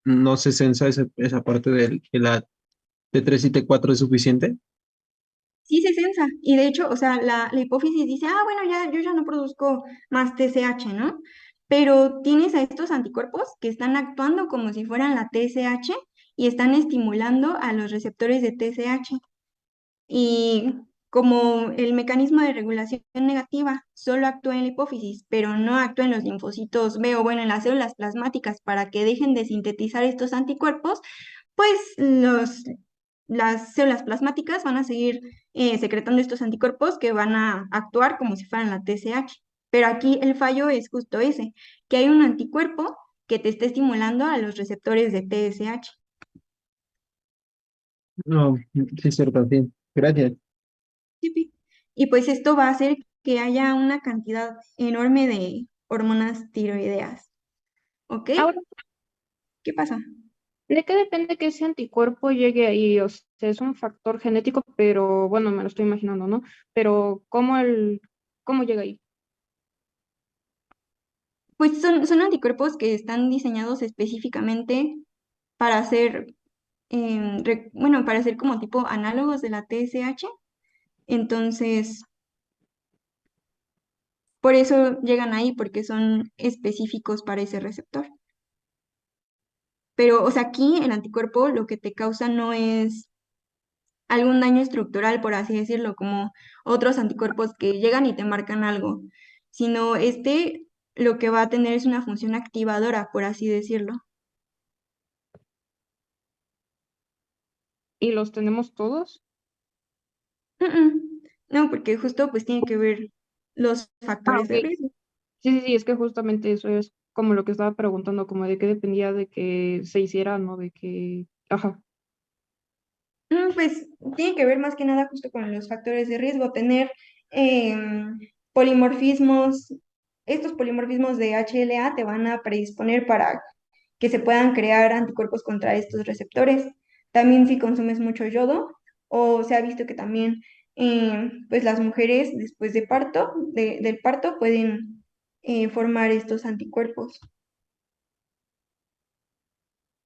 no se censa esa parte que la T3 y T4 es suficiente. sí se sensa. Y de hecho, o sea, la hipófisis dice, ah, bueno, ya, yo ya no produzco más TSH, ¿no? Pero tienes a estos anticuerpos que están actuando como si fueran la TSH y están estimulando a los receptores de TSH. Y como el mecanismo de regulación negativa solo actúa en la hipófisis, pero no actúa en los linfocitos B o bueno, en las células plasmáticas para que dejen de sintetizar estos anticuerpos, pues las células plasmáticas van a seguir secretando estos anticuerpos que van a actuar como si fueran la TSH. Pero aquí el fallo es justo ese, que hay un anticuerpo que te está estimulando a los receptores de TSH. No, sí es cierto, sí. Gracias. Yupi. Y pues esto va a hacer que haya una cantidad enorme de hormonas tiroideas. ¿Ok? Ahora, ¿Qué pasa? ¿De qué depende que ese anticuerpo llegue ahí? O sea, es un factor genético, pero bueno, me lo estoy imaginando, ¿no? Pero ¿cómo llega ahí? Pues son anticuerpos que están diseñados específicamente para hacer, bueno, para ser como tipo análogos de la TSH. Entonces, por eso llegan ahí, porque son específicos para ese receptor. Pero, o sea, aquí el anticuerpo lo que te causa no es algún daño estructural, por así decirlo, como otros anticuerpos que llegan y te marcan algo, sino este lo que va a tener es una función activadora, por así decirlo. ¿Y los tenemos todos? Mm, mm. No, porque justo pues tiene que ver los Ah, factores ok. de riesgo. Sí, sí, sí, es que justamente eso es como lo que estaba preguntando, como de qué dependía de que se hiciera, ¿no? De que, ajá. Pues tiene que ver más que nada justo con los factores de riesgo, tener em, polimorfismos, estos polimorfismos de HLA te van a predisponer para que se puedan crear anticuerpos contra estos receptores. También si consumes mucho yodo, o se ha visto que también pues las mujeres después de parto, del parto, pueden formar estos anticuerpos.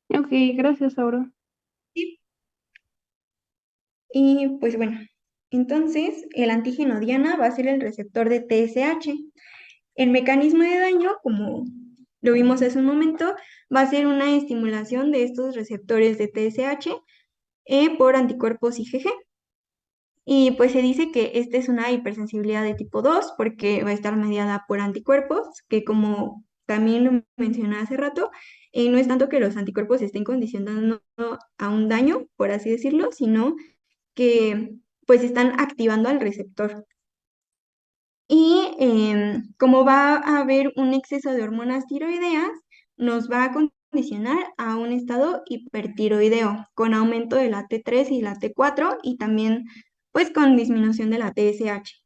Ok, gracias, Aura. Sí. Y pues bueno, entonces el antígeno Diana va a ser el receptor de TSH. El mecanismo de daño, como lo vimos hace un momento, va a ser una estimulación de estos receptores de TSH por anticuerpos IgG. Y pues se dice que esta es una hipersensibilidad de tipo 2 porque va a estar mediada por anticuerpos, que como también lo mencioné hace rato, no es tanto que los anticuerpos estén condicionando a un daño, por así decirlo, sino que pues están activando al receptor. Y como va a haber un exceso de hormonas tiroideas, nos va a condicionar a un estado hipertiroideo, con aumento de la T3 y la T4 y también pues con disminución de la TSH.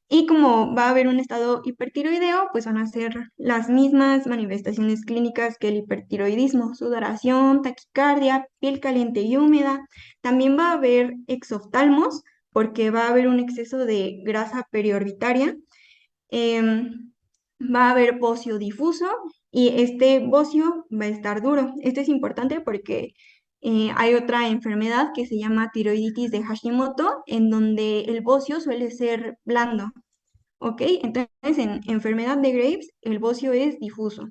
Y como va a haber un estado hipertiroideo, pues van a ser las mismas manifestaciones clínicas que el hipertiroidismo: sudoración, taquicardia, piel caliente y húmeda. También va a haber exoftalmos porque va a haber un exceso de grasa periorbitaria. Va a haber bocio difuso y este bocio va a estar duro. Esto es importante porque hay otra enfermedad que se llama tiroiditis de Hashimoto, en donde el bocio suele ser blando. ¿Ok? Entonces, en enfermedad de Graves, el bocio es difuso.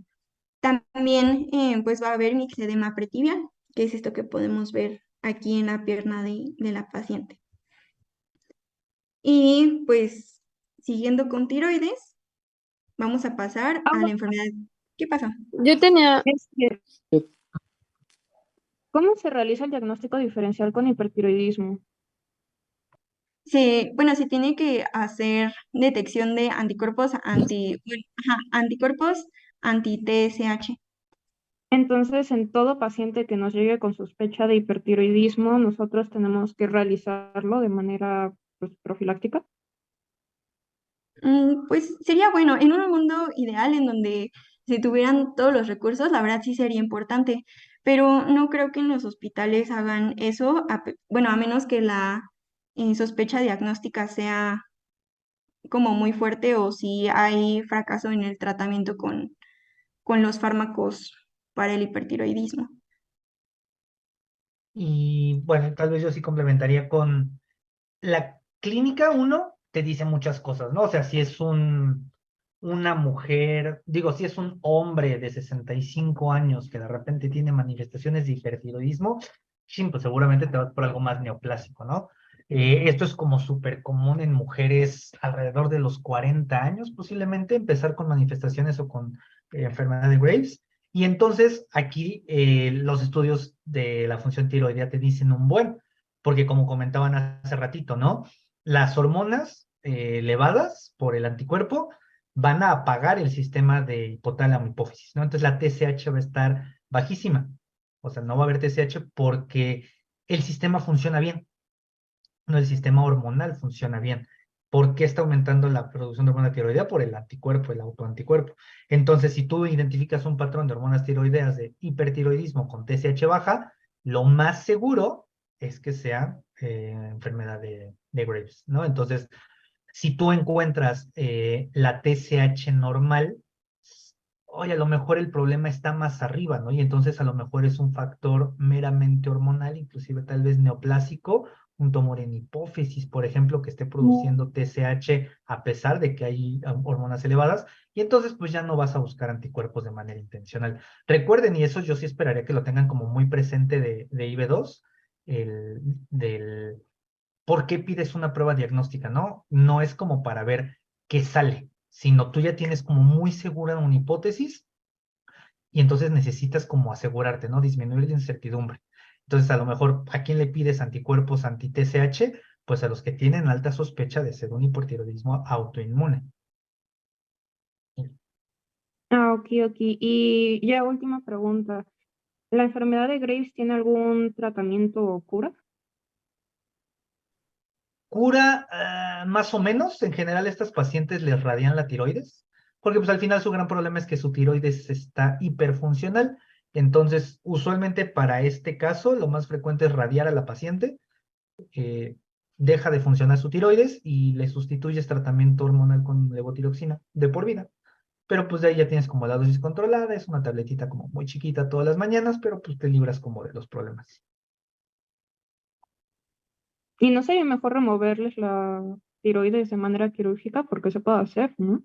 También, pues va a haber mixedema pretibial, que es esto que podemos ver aquí en la pierna de la paciente. Y pues, siguiendo con tiroides, vamos a pasar a la enfermedad. ¿Qué pasa? Yo tenía, Este, ¿Cómo se realiza el diagnóstico diferencial con hipertiroidismo? Bueno, se tiene que hacer detección de anticuerpos anticuerpos anti-TSH. Entonces, en todo paciente que nos llegue con sospecha de hipertiroidismo, nosotros tenemos que realizarlo de manera pues, profiláctica. Pues sería bueno, en un mundo ideal en donde se tuvieran todos los recursos, la verdad sí sería importante, pero no creo que en los hospitales hagan eso, bueno, a menos que la sospecha diagnóstica sea como muy fuerte o si hay fracaso en el tratamiento con los fármacos para el hipertiroidismo. Y bueno, tal vez yo sí complementaría con la clínica, uno te dice muchas cosas, ¿no? O sea, si es una mujer, digo, si es un hombre de 65 años que de repente tiene manifestaciones de hipertiroidismo, sí, pues seguramente te vas por algo más neoplásico, ¿no? Esto es como súper común en mujeres alrededor de los 40 años, posiblemente, empezar con manifestaciones o con enfermedad de Graves. Y entonces aquí los estudios de la función tiroidea te dicen un buen, porque como comentaban hace ratito, ¿no? Las hormonas elevadas por el anticuerpo van a apagar el sistema de hipotálamo hipófisis, ¿no? Entonces la TSH va a estar bajísima, o sea, no va a haber TSH porque el sistema funciona bien, no el sistema hormonal funciona bien. ¿Por qué está aumentando la producción de hormona tiroidea? Por el anticuerpo, el autoanticuerpo. Entonces, si tú identificas un patrón de hormonas tiroideas de hipertiroidismo con TSH baja, lo más seguro es que sea enfermedad de Graves, ¿no? Entonces, si tú encuentras la TSH normal, oye, a lo mejor el problema está más arriba, ¿no? Y entonces a lo mejor es un factor meramente hormonal, inclusive tal vez neoplásico, un tumor en hipófisis, por ejemplo, que esté produciendo TSH a pesar de que hay hormonas elevadas, y entonces pues ya no vas a buscar anticuerpos de manera intencional. Recuerden, y eso yo sí esperaría que lo tengan como muy presente de IB2, del ¿por qué pides una prueba diagnóstica? No, no es como para ver qué sale, sino tú ya tienes como muy segura una hipótesis y entonces necesitas como asegurarte, ¿no? Disminuir la incertidumbre. Entonces, a lo mejor, ¿a quién le pides anticuerpos anti-TSH? Pues a los que tienen alta sospecha de ser un hipotiroidismo autoinmune. Ah, ok, ok. Y ya última pregunta. ¿La enfermedad de Graves tiene algún tratamiento o cura? Cura, más o menos, en general estas pacientes les radian la tiroides, porque pues al final su gran problema es que su tiroides está hiperfuncional. Entonces, usualmente para este caso, lo más frecuente es radiar a la paciente, eh, deja de funcionar su tiroides y le sustituyes tratamiento hormonal con levotiroxina de por vida. Pero pues de ahí ya tienes como la dosis controlada, es una tabletita como muy chiquita todas las mañanas, pero pues te libras como de los problemas. Y no sería mejor removerles la tiroides de manera quirúrgica porque se puede hacer, ¿no?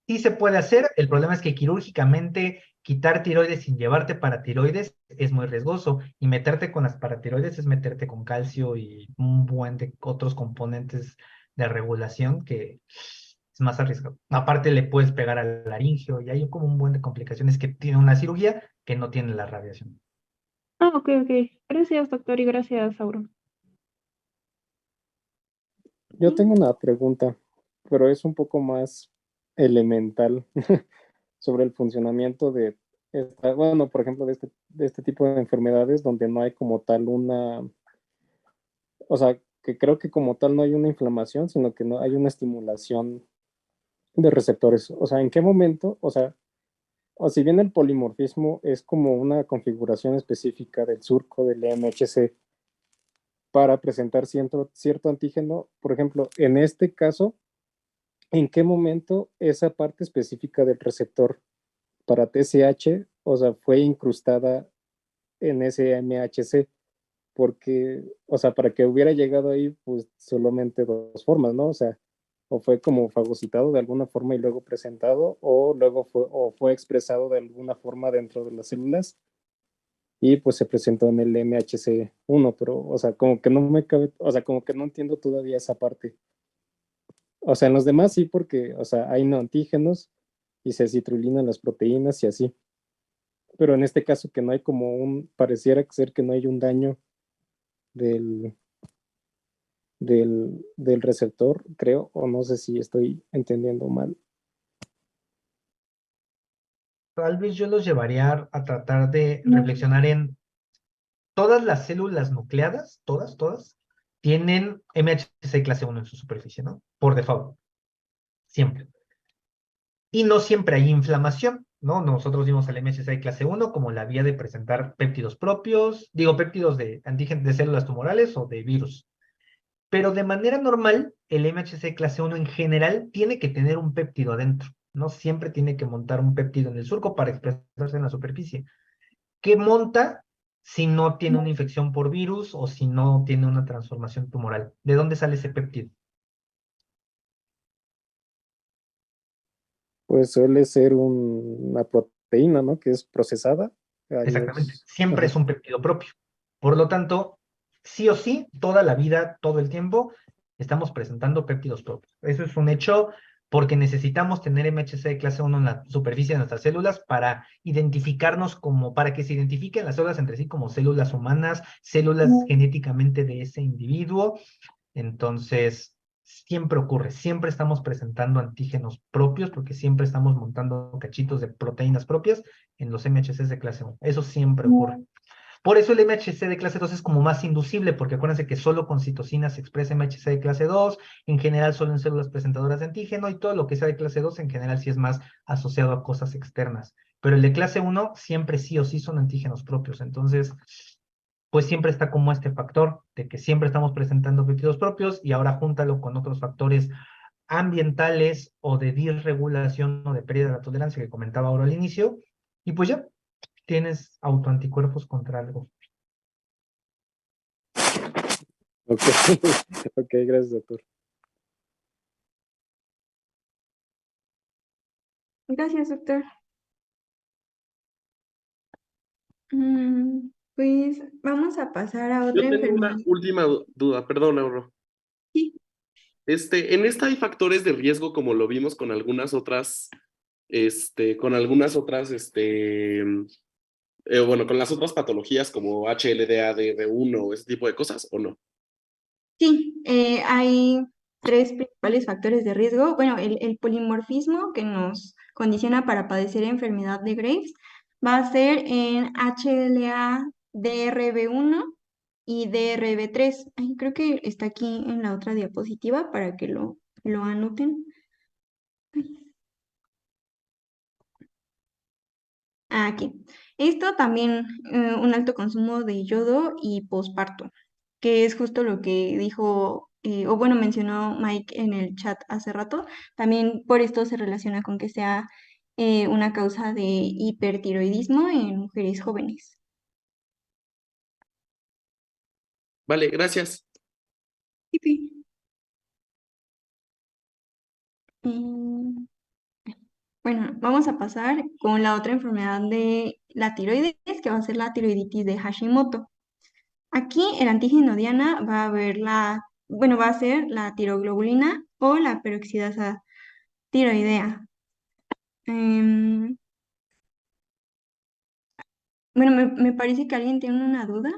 Sí se puede hacer, el problema es que quirúrgicamente quitar tiroides sin llevarte paratiroides es muy riesgoso y meterte con las paratiroides es meterte con calcio y un buen de otros componentes de regulación que es más arriesgado. Aparte le puedes pegar al laringio y hay como un buen de complicaciones que tiene una cirugía que no tiene la radiación. Ah, ok, ok. Gracias, doctor, y gracias, Auro. Yo tengo una pregunta, pero es un poco más elemental sobre el funcionamiento de bueno, por ejemplo, de este tipo de enfermedades donde no hay como tal o sea, que creo que como tal no hay una inflamación, sino que no hay una estimulación de receptores. O sea, ¿en qué momento? O sea, o si bien el polimorfismo es como una configuración específica del surco del MHC para presentar cierto antígeno, por ejemplo, en este caso, ¿en qué momento esa parte específica del receptor para TSH, o sea, fue incrustada en ese MHC? Porque, o sea, para que hubiera llegado ahí, pues solamente dos formas, ¿no? O sea, o fue como fagocitado de alguna forma y luego presentado, o luego fue expresado de alguna forma dentro de las células y pues se presentó en el MHC1, pero, o sea, como que no me cabe, o sea, como que no entiendo todavía esa parte. O sea, en los demás sí, porque, o sea, hay no antígenos y se citrulinan las proteínas y así. Pero en este caso que no hay como pareciera ser que no hay un daño del, del receptor, creo, o no sé si estoy entendiendo mal. Tal vez yo los llevaría a tratar de reflexionar en todas las células nucleadas, todas, tienen MHC clase 1 en su superficie, ¿no? Por default, siempre. Y no siempre hay inflamación, ¿no? Nosotros vimos al MHC clase 1 como la vía de presentar péptidos propios, digo, péptidos de antígenos de células tumorales o de virus. Pero de manera normal, el MHC clase 1 en general tiene que tener un péptido adentro, ¿no? Siempre tiene que montar un péptido en el surco para expresarse en la superficie. ¿Qué monta si no tiene una infección por virus o si no tiene una transformación tumoral? ¿De dónde sale ese péptido? Pues suele ser una proteína, ¿no? Que es procesada. Exactamente, siempre es un péptido propio. Por lo tanto, sí o sí, toda la vida, todo el tiempo, estamos presentando péptidos propios. Eso es un hecho porque necesitamos tener MHC de clase 1 en la superficie de nuestras células para identificarnos como, para que se identifiquen las células entre sí como células humanas, células genéticamente de ese individuo. Entonces, siempre ocurre, siempre estamos presentando antígenos propios porque siempre estamos montando cachitos de proteínas propias en los MHCs de clase 1. Eso siempre ocurre. Por eso el MHC de clase 2 es como más inducible, porque acuérdense que solo con citocina se expresa MHC de clase 2, en general solo en células presentadoras de antígeno, y todo lo que sea de clase 2 en general sí es más asociado a cosas externas. Pero el de clase 1 siempre sí o sí son antígenos propios. Entonces, pues siempre está como este factor de que siempre estamos presentando péptidos propios, y ahora júntalo con otros factores ambientales o de disregulación o de pérdida de la tolerancia que comentaba ahora al inicio, y pues ya tienes autoanticuerpos contra algo. Ok, ok, gracias, doctor. Gracias, doctor. Pues vamos a pasar a otra Yo tengo enfermedad. una última duda, perdón, Auro. Sí. En esta hay factores de riesgo como lo vimos con algunas otras, bueno, con las otras patologías como HLA-DR1 o ese tipo de cosas, ¿o no? Sí, hay tres principales factores de riesgo. Bueno, el polimorfismo que nos condiciona para padecer enfermedad de Graves va a ser en HLA-DRB1 y DRB3. Ay, creo que está aquí en la otra diapositiva para que lo anoten. Aquí. Esto también, un alto consumo de yodo y posparto, que es justo lo que dijo, o bueno, mencionó Mike en el chat hace rato. También por esto se relaciona con que sea una causa de hipertiroidismo en mujeres jóvenes. Vale, gracias. Sí. Mm, Bueno, vamos a pasar con la otra enfermedad de la tiroides, que va a ser la tiroiditis de Hashimoto. Aquí el antígeno diana va a ver bueno, va a ser la tiroglobulina o la peroxidasa tiroidea. Em, bueno, me parece que alguien tiene una duda.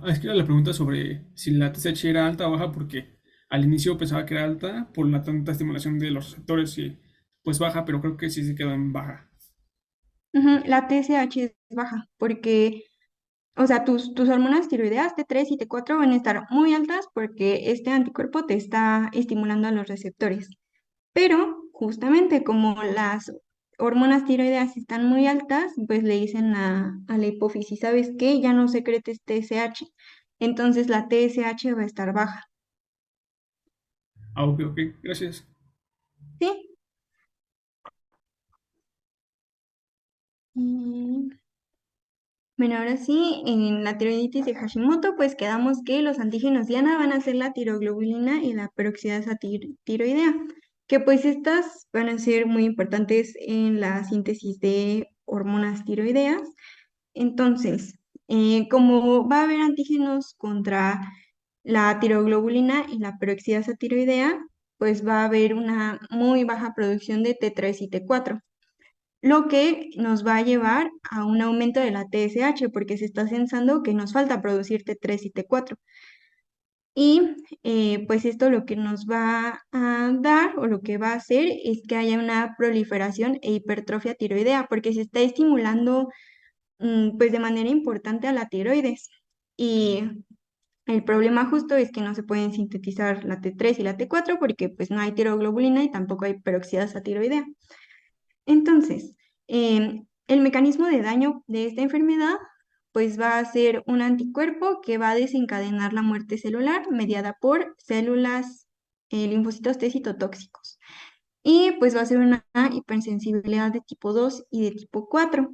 Es que era la pregunta sobre si la TSH era alta o baja, porque al inicio pensaba que era alta por la tanta estimulación de los receptores y pues baja, pero creo que sí se quedó en baja. Ujú, la TSH es baja porque, o sea, tus hormonas tiroideas T3 y T4 van a estar muy altas porque este anticuerpo te está estimulando a los receptores. Pero justamente como las hormonas tiroideas están muy altas, pues le dicen a la hipófisis, ¿sabes qué? Ya no secretes TSH. Entonces la TSH va a estar baja. Ah, ok, ok, gracias. ¿Sí? Mm, Bueno, ahora sí, en la tiroiditis de Hashimoto, pues quedamos que los antígenos diana van a ser la tiroglobulina y la peroxidasa tiroidea, que pues estas van a ser muy importantes en la síntesis de hormonas tiroideas. Entonces, como va a haber antígenos contra la tiroglobulina y la peroxidasa tiroidea, pues va a haber una muy baja producción de T3 y T4, lo que nos va a llevar a un aumento de la TSH, porque se está pensando que nos falta producir T3 y T4. Y pues esto lo que nos va a dar o lo que va a hacer es que haya una proliferación e hipertrofia tiroidea, porque se está estimulando pues de manera importante a la tiroides. Y el problema justo es que no se pueden sintetizar la T3 y la T4 porque pues no hay tiroglobulina y tampoco hay peroxidasa tiroidea. Entonces, el mecanismo de daño de esta enfermedad pues va a ser un anticuerpo que va a desencadenar la muerte celular mediada por células linfocitos T citotóxicos. Y pues va a ser una hipersensibilidad de tipo 2 y de tipo 4.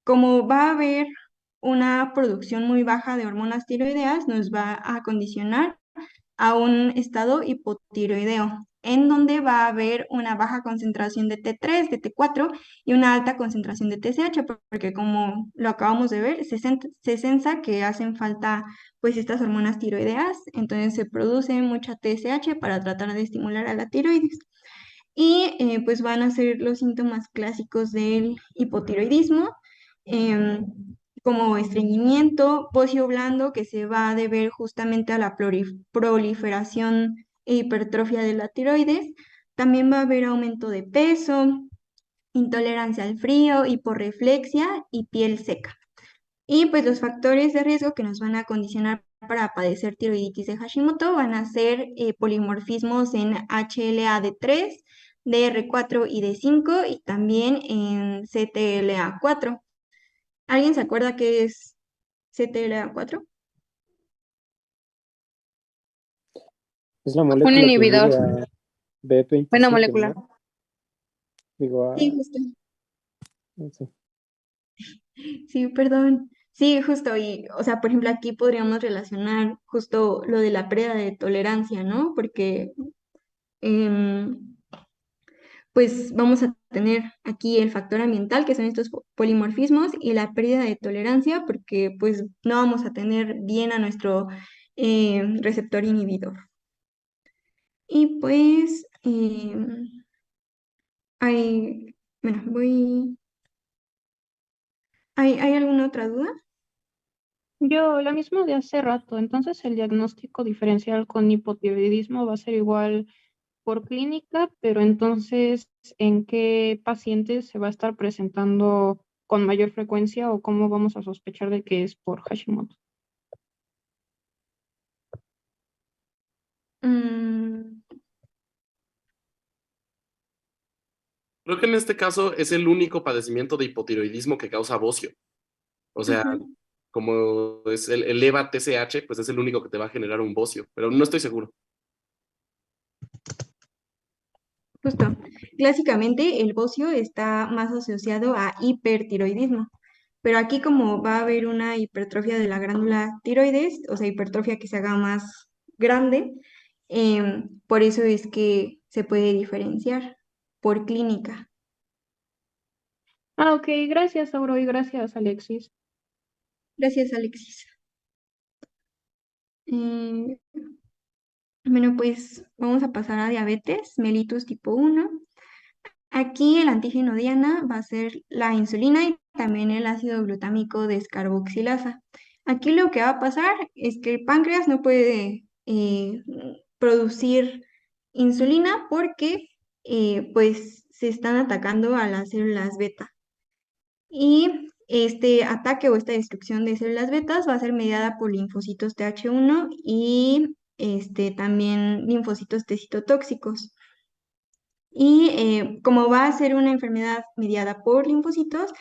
Como va a haber una producción muy baja de hormonas tiroideas, nos va a condicionar a un estado hipotiroideo, en donde va a haber una baja concentración de T3, de T4 y una alta concentración de TSH, porque como lo acabamos de ver, se sensa que hacen falta pues estas hormonas tiroideas, entonces se produce mucha TSH para tratar de estimular a la tiroides. Y pues van a ser los síntomas clásicos del hipotiroidismo, em, como estreñimiento, bocio blando, que se va a deber justamente a la proliferación e hipertrofia de la tiroides. También va a haber aumento de peso, intolerancia al frío, hiporreflexia y piel seca. Y pues los factores de riesgo que nos van a condicionar para padecer tiroiditis de Hashimoto van a ser polimorfismos en HLA-D3, DR4 y D5 y también en CTLA4. ¿Alguien se acuerda qué es CTLA4? Es la Un molécula que inhibidor. inhibe a Buena B27, molécula. ¿no? Digo, Sí, justo. no sé. Sí, perdón. Sí, justo. Y, o sea, por ejemplo, aquí podríamos relacionar justo lo de la pérdida de tolerancia, ¿no? Porque em, pues vamos a tener aquí el factor ambiental, que son estos polimorfismos, y la pérdida de tolerancia, porque pues no vamos a tener bien a nuestro receptor inhibidor. Y pues, hay, bueno, ¿hay alguna otra duda? Yo, la misma de hace rato, entonces el diagnóstico diferencial con hipotiroidismo va a ser igual por clínica, pero entonces, ¿en qué pacientes se va a estar presentando con mayor frecuencia o cómo vamos a sospechar de que es por Hashimoto? Mm, Creo que en este caso es el único padecimiento de hipotiroidismo que causa bocio. O sea, ujú. como es el EVA TSH, pues es el único que te va a generar un bocio, pero no estoy seguro. Justo. Clásicamente el bocio está más asociado a hipertiroidismo, pero aquí como va a haber una hipertrofia de la glándula tiroides, o sea, hipertrofia que se haga más grande, por eso es que se puede diferenciar por clínica. Ah, ok, gracias, Auro, y gracias, Alexis. Gracias, Alexis. Eh, bueno, pues vamos a pasar a diabetes mellitus tipo 1. Aquí el antígeno diana va a ser la insulina y también el ácido glutámico descarboxilasa. Aquí lo que va a pasar es que el páncreas no puede producir insulina porque pues se están atacando a las células beta. Y este ataque o esta destrucción de células betas va a ser mediada por linfocitos TH1 y también linfocitos T citotóxicos. Y como va a ser una enfermedad mediada por linfocitos,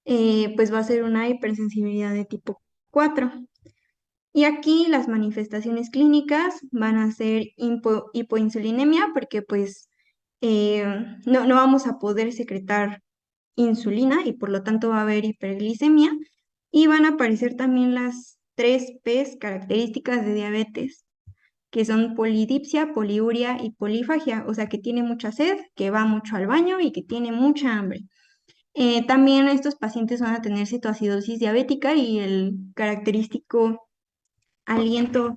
pues va a ser una hipersensibilidad de tipo 4. Y aquí las manifestaciones clínicas van a ser hipoinsulinemia porque pues eh, no vamos a poder secretar insulina y por lo tanto va a haber hiperglicemia. Y van a aparecer también las 3 P's características de diabetes, que son polidipsia, poliuria y polifagia, o sea que tiene mucha sed, que va mucho al baño y que tiene mucha hambre. También estos pacientes van a tener cetoacidosis diabética y el característico aliento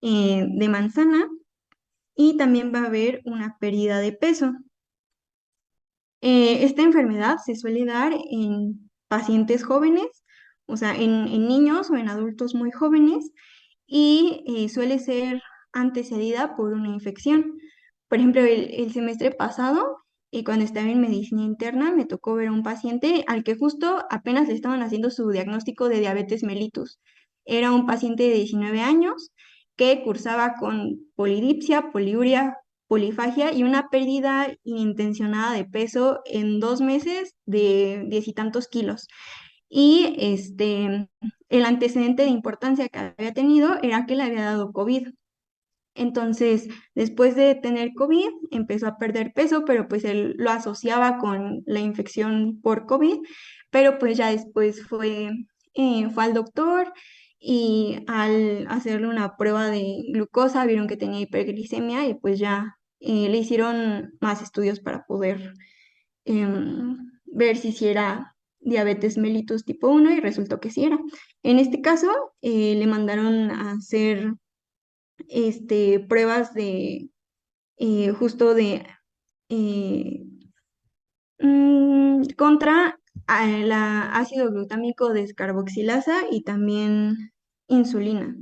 de manzana, y también va a haber una pérdida de peso. Esta enfermedad se suele dar en pacientes jóvenes, o sea, en niños o en adultos muy jóvenes, y suele ser antecedida por una infección. Por ejemplo, el semestre pasado, cuando estaba en medicina interna, me tocó ver a un paciente al que justo apenas le estaban haciendo su diagnóstico de diabetes mellitus. Era un paciente de 19 años que cursaba con polidipsia, poliuria, polifagia y una pérdida intencionada de peso en 2 meses de 10 y tantos kilos. Y el antecedente de importancia que había tenido era que le había dado COVID. Entonces, después de tener COVID, empezó a perder peso, pero pues él lo asociaba con la infección por COVID, pero pues ya después fue al doctor y al hacerle una prueba de glucosa vieron que tenía hiperglicemia y pues ya le hicieron más estudios para poder ver si era diabetes mellitus tipo 1 y resultó que sí era. En este caso, le mandaron a hacer pruebas de justo de eh, contra la ácido glutámico descarboxilasa y también insulina.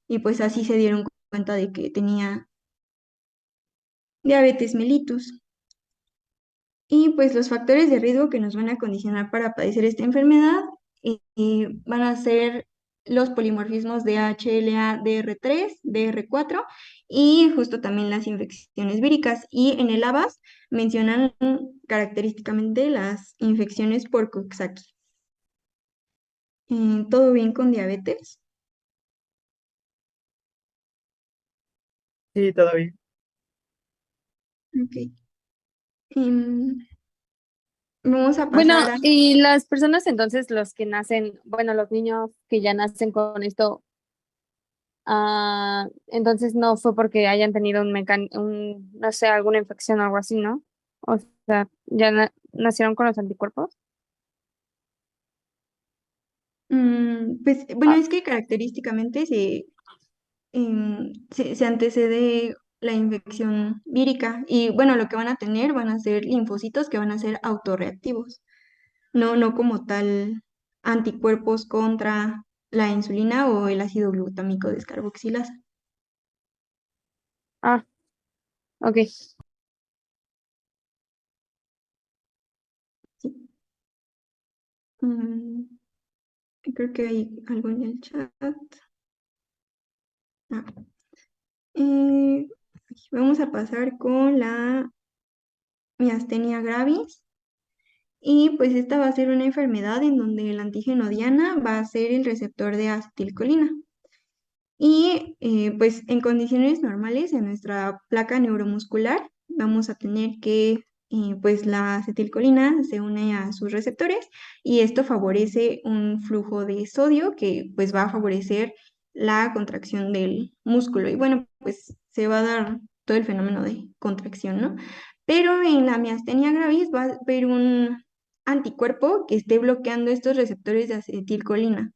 Y pues así se dieron cuenta de que tenía diabetes mellitus. Y pues los factores de riesgo que nos van a condicionar para padecer esta enfermedad van a ser los polimorfismos de HLA, DR3, DR4 y justo también las infecciones víricas. Y en el ABAS mencionan característicamente las infecciones por Coxsackie. ¿Todo bien con diabetes? Sí, todo bien. Ok. Em, Vamos a Bueno, pasar a... y las personas entonces, los que nacen, bueno, los niños que ya nacen con esto, entonces no fue porque hayan tenido no sé, alguna infección o algo así, ¿no? O sea, ya nacieron con los anticuerpos. Pues bueno, Ah, es que característicamente se antecede la infección vírica y bueno, lo que van a tener van a ser linfocitos que van a ser autorreactivos, no como tal anticuerpos contra la insulina o el ácido glutámico descarboxilasa. ah, ok. Sí. Mm, Creo que hay algo en el chat. Ah, eh, Vamos a pasar con la miastenia gravis. Y pues esta va a ser una enfermedad en donde el antígeno Diana va a ser el receptor de acetilcolina. Y pues en condiciones normales, en nuestra placa neuromuscular, vamos a tener que pues la acetilcolina se une a sus receptores y esto favorece un flujo de sodio que pues va a favorecer la contracción del músculo. Y bueno, pues se va a dar todo el fenómeno de contracción, ¿no? Pero en la miastenia gravis va a haber un anticuerpo que esté bloqueando estos receptores de acetilcolina.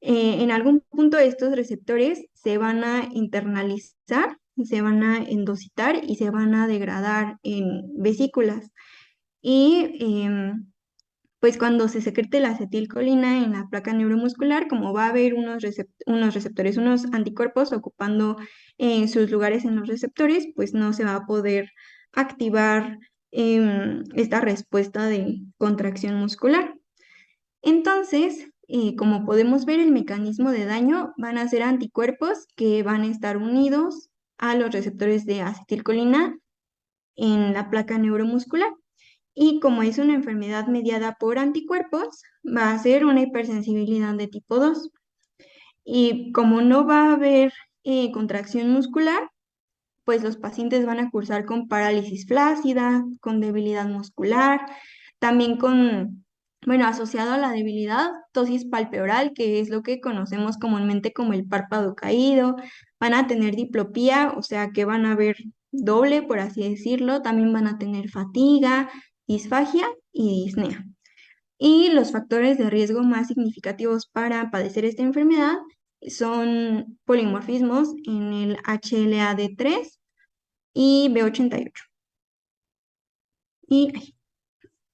En algún punto estos receptores se van a internalizar, se van a endocitar y se van a degradar en vesículas. Y pues cuando se secrete la acetilcolina en la placa neuromuscular, como va a haber unos receptores, unos anticuerpos ocupando sus lugares en los receptores, pues no se va a poder activar esta respuesta de contracción muscular. Entonces, como podemos ver, el mecanismo de daño van a ser anticuerpos que van a estar unidos a los receptores de acetilcolina en la placa neuromuscular. Y como es una enfermedad mediada por anticuerpos, va a ser una hipersensibilidad de tipo 2. Y como no va a haber contracción muscular, pues los pacientes van a cursar con parálisis flácida, con debilidad muscular, también con, bueno, asociado a la debilidad, tosis palpeoral, que es lo que conocemos comúnmente como el párpado caído, van a tener diplopía, o sea que van a ver doble, por así decirlo, también van a tener fatiga, disfagia y disnea. Y los factores de riesgo más significativos para padecer esta enfermedad son polimorfismos en el HLA-D3 y B88. Y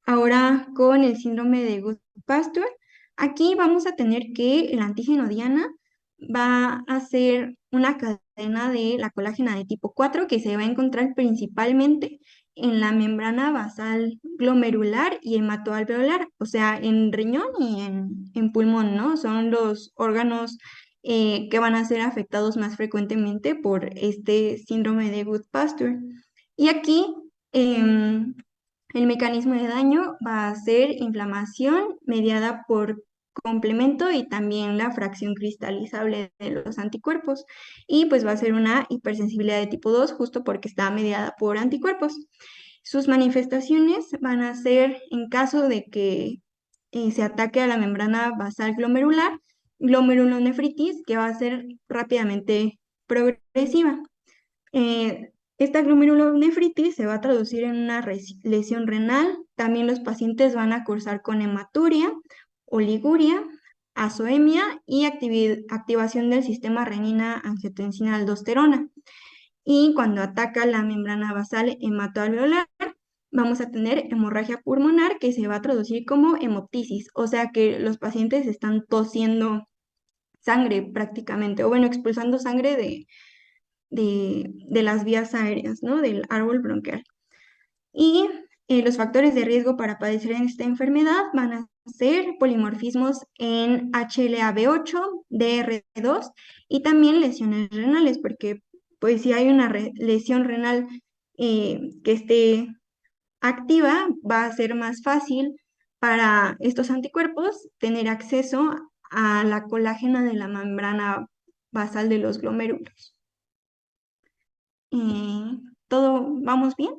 ahora con el síndrome de Goodpasture, aquí vamos a tener que el antígeno Diana va a ser una cadena de la colágena de tipo 4 que se va a encontrar principalmente en la membrana basal glomerular y hematoalveolar, o sea, en riñón y en pulmón, ¿no? Son los órganos que van a ser afectados más frecuentemente por este síndrome de Goodpasture. Y aquí el mecanismo de daño va a ser inflamación mediada por complemento y también la fracción cristalizable de los anticuerpos. Y pues va a ser una hipersensibilidad de tipo 2 justo porque está mediada por anticuerpos. Sus manifestaciones van a ser en caso de que se ataque a la membrana basal glomerular, glomerulonefritis, que va a ser rápidamente progresiva. Esta glomerulonefritis se va a traducir en una lesión renal. También los pacientes van a cursar con hematuria, oliguria, azoemia y activación del sistema renina-angiotensina-aldosterona. Y cuando ataca la membrana basal hematoalveolar, vamos a tener hemorragia pulmonar que se va a traducir como hemoptisis, o sea que los pacientes están tosiendo sangre prácticamente, o bueno, expulsando sangre de las vías aéreas, ¿no? Del árbol bronquial. Y los factores de riesgo para padecer esta enfermedad van a ser polimorfismos en HLA-B8, DR2 y también lesiones renales, porque pues si hay una lesión renal que esté activa, va a ser más fácil para estos anticuerpos tener acceso a la colágena de la membrana basal de los glomérulos. ¿Todo vamos bien?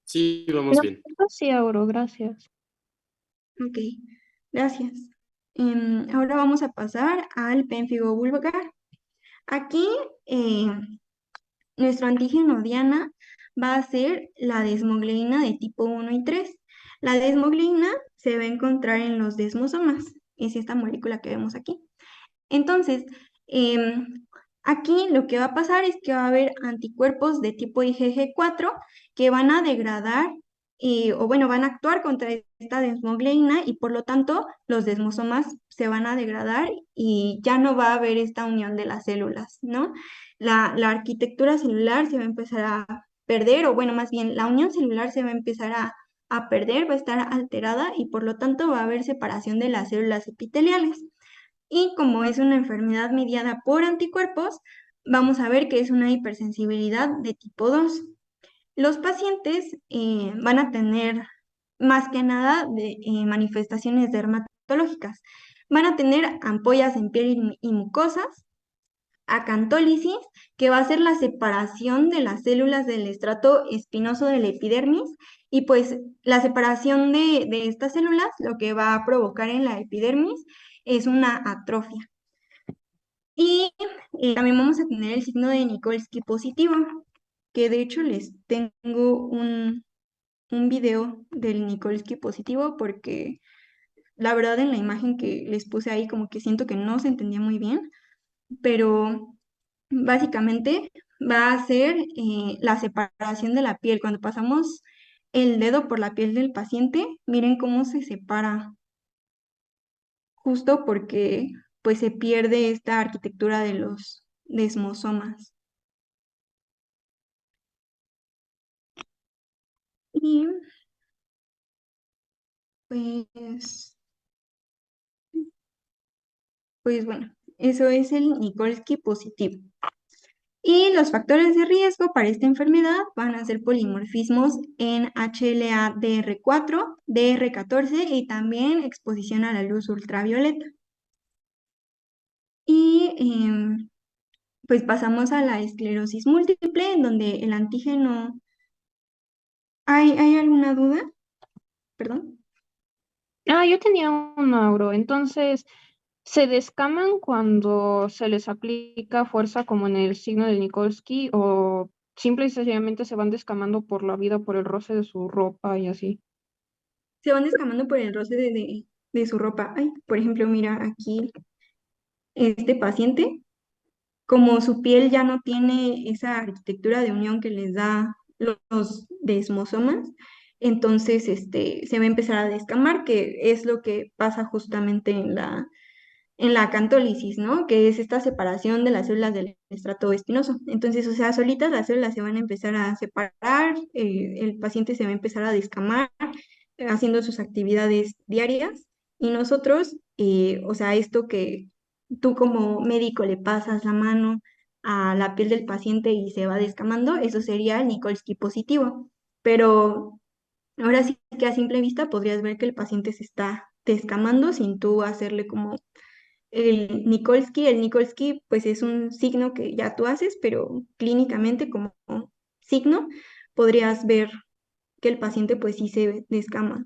Sí, vamos bien. Sí, Auro, gracias. Ok, gracias. Ahora vamos a pasar al pénfigo vulgar. Aquí nuestro antígeno diana va a ser la desmogleína de tipo 1 y 3. La desmogleína se va a encontrar en los desmosomas, es esta molécula que vemos aquí. Entonces, aquí lo que va a pasar es que va a haber anticuerpos de tipo IgG4 que van a degradar o bueno, van a actuar contra esta desmogleína y por lo tanto los desmosomas se van a degradar y ya no va a haber esta unión de las células, ¿no? La arquitectura celular se va a empezar a perder o bueno, más bien la unión celular se va a empezar a perder, va a estar alterada y por lo tanto va a haber separación de las células epiteliales. Y como es una enfermedad mediada por anticuerpos, vamos a ver que es una hipersensibilidad de tipo 2. Los pacientes van a tener más que nada de, manifestaciones dermatológicas. Van a tener ampollas en piel y mucosas, acantólisis, que va a ser la separación de las células del estrato espinoso de la epidermis, y pues la separación de estas células lo que va a provocar en la epidermis es una atrofia. Y también vamos a tener el signo de Nikolsky positivo, que de hecho les tengo un video del Nikolsky positivo porque la verdad en la imagen que les puse ahí como que siento que no se entendía muy bien, pero básicamente va a ser la separación de la piel. Cuando pasamos el dedo por la piel del paciente, miren cómo se separa, justo porque pues se pierde esta arquitectura de los desmosomas. Y pues, pues bueno, eso es el Nikolsky positivo. Y los factores de riesgo para esta enfermedad van a ser polimorfismos en HLA-DR4, DR14 y también exposición a la luz ultravioleta. Y pues pasamos a la esclerosis múltiple, en donde el antígeno... ¿Hay alguna duda? Perdón. Yo tenía un Auro. Entonces, ¿se descaman cuando se les aplica fuerza como en el signo de Nikolsky o simple y sencillamente se van descamando por la vida, por el roce de su ropa y así? Se van descamando por el roce de su ropa. Ay, por ejemplo, mira aquí este paciente, como su piel ya no tiene esa arquitectura de unión que les da los desmosomas, entonces se va a empezar a descamar, que es lo que pasa justamente en la acantólisis, ¿no? Que es esta separación de las células del estrato espinoso. Entonces, o sea, solitas las células se van a empezar a separar, el paciente se va a empezar a descamar, haciendo sus actividades diarias, y nosotros, o sea, esto que tú como médico le pasas la mano a la piel del paciente y se va descamando, eso sería el Nikolsky positivo. Pero ahora sí que a simple vista podrías ver que el paciente se está descamando sin tú hacerle como el Nikolsky pues es un signo que ya tú haces, pero clínicamente como signo podrías ver que el paciente pues sí se descama.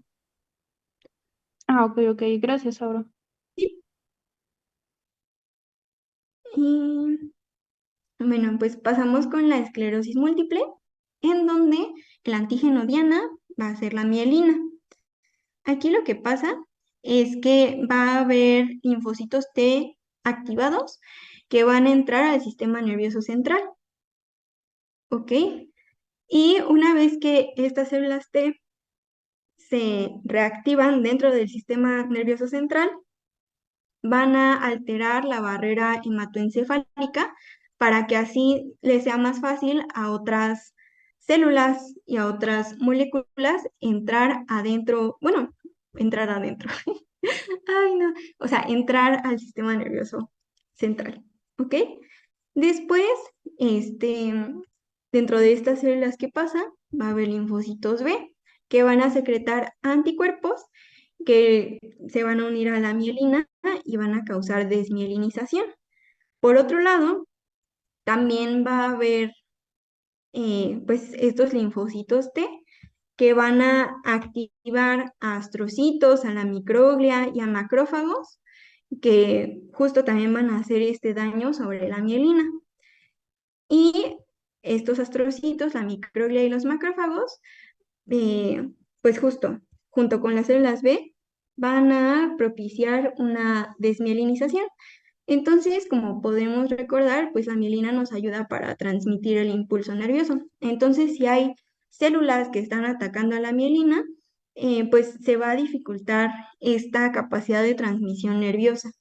Ok, ok. Gracias, Auro. Sí. Y bueno, pues pasamos con la esclerosis múltiple, en donde el antígeno diana va a ser la mielina. Aquí lo que pasa es que va a haber linfocitos T activados que van a entrar al sistema nervioso central. ¿Ok? Y una vez que estas células T se reactivan dentro del sistema nervioso central, van a alterar la barrera hematoencefálica, para que así le sea más fácil a otras células y a otras moléculas entrar adentro, bueno, entrar adentro. Ay, no, o sea, entrar al sistema nervioso central, ¿ok? Después, este, dentro de estas células, ¿qué pasa? Va a haber linfocitos B que van a secretar anticuerpos que se van a unir a la mielina y van a causar desmielinización. Por otro lado, también va a haber pues estos linfocitos T que van a activar a astrocitos, a la microglia y a macrófagos, que justo también van a hacer este daño sobre la mielina. Y estos astrocitos, la microglia y los macrófagos, pues justo, junto con las células B, van a propiciar una desmielinización. Entonces, como podemos recordar, pues la mielina nos ayuda para transmitir el impulso nervioso. Entonces, si hay células que están atacando a la mielina, pues se va a dificultar esta capacidad de transmisión nerviosa.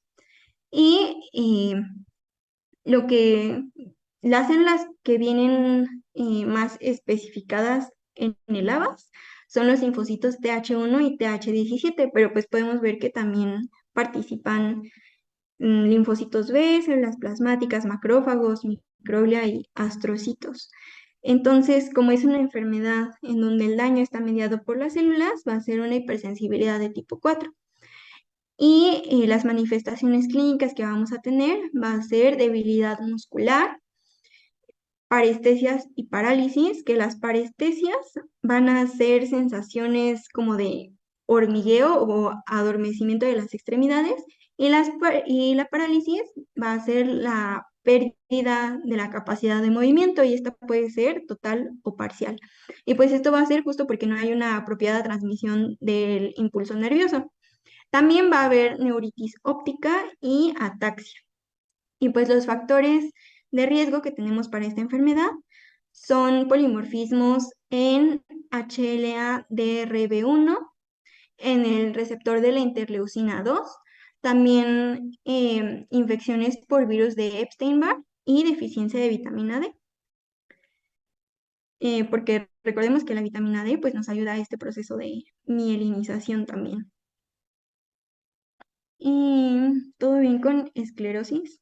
Y lo que las células que vienen más especificadas en el ABAS son los linfocitos TH1 y TH17, pero pues podemos ver que también participan linfocitos B, células plasmáticas, macrófagos, microglia y astrocitos. Entonces, como es una enfermedad en donde el daño está mediado por las células, va a ser una hipersensibilidad de tipo 4. Y las manifestaciones clínicas que vamos a tener va a ser debilidad muscular, parestesias y parálisis, que las parestesias van a ser sensaciones como de hormigueo o adormecimiento de las extremidades y la parálisis va a ser la pérdida de la capacidad de movimiento y esta puede ser total o parcial. Y pues esto va a ser justo porque no hay una apropiada transmisión del impulso nervioso. También va a haber neuritis óptica y ataxia. Y pues los factores de riesgo que tenemos para esta enfermedad son polimorfismos en HLA-DRB1, en el receptor de la interleucina 2, también infecciones por virus de Epstein-Barr y deficiencia de vitamina D. Porque recordemos que la vitamina D pues, nos ayuda a este proceso de mielinización también. ¿Y todo bien con esclerosis?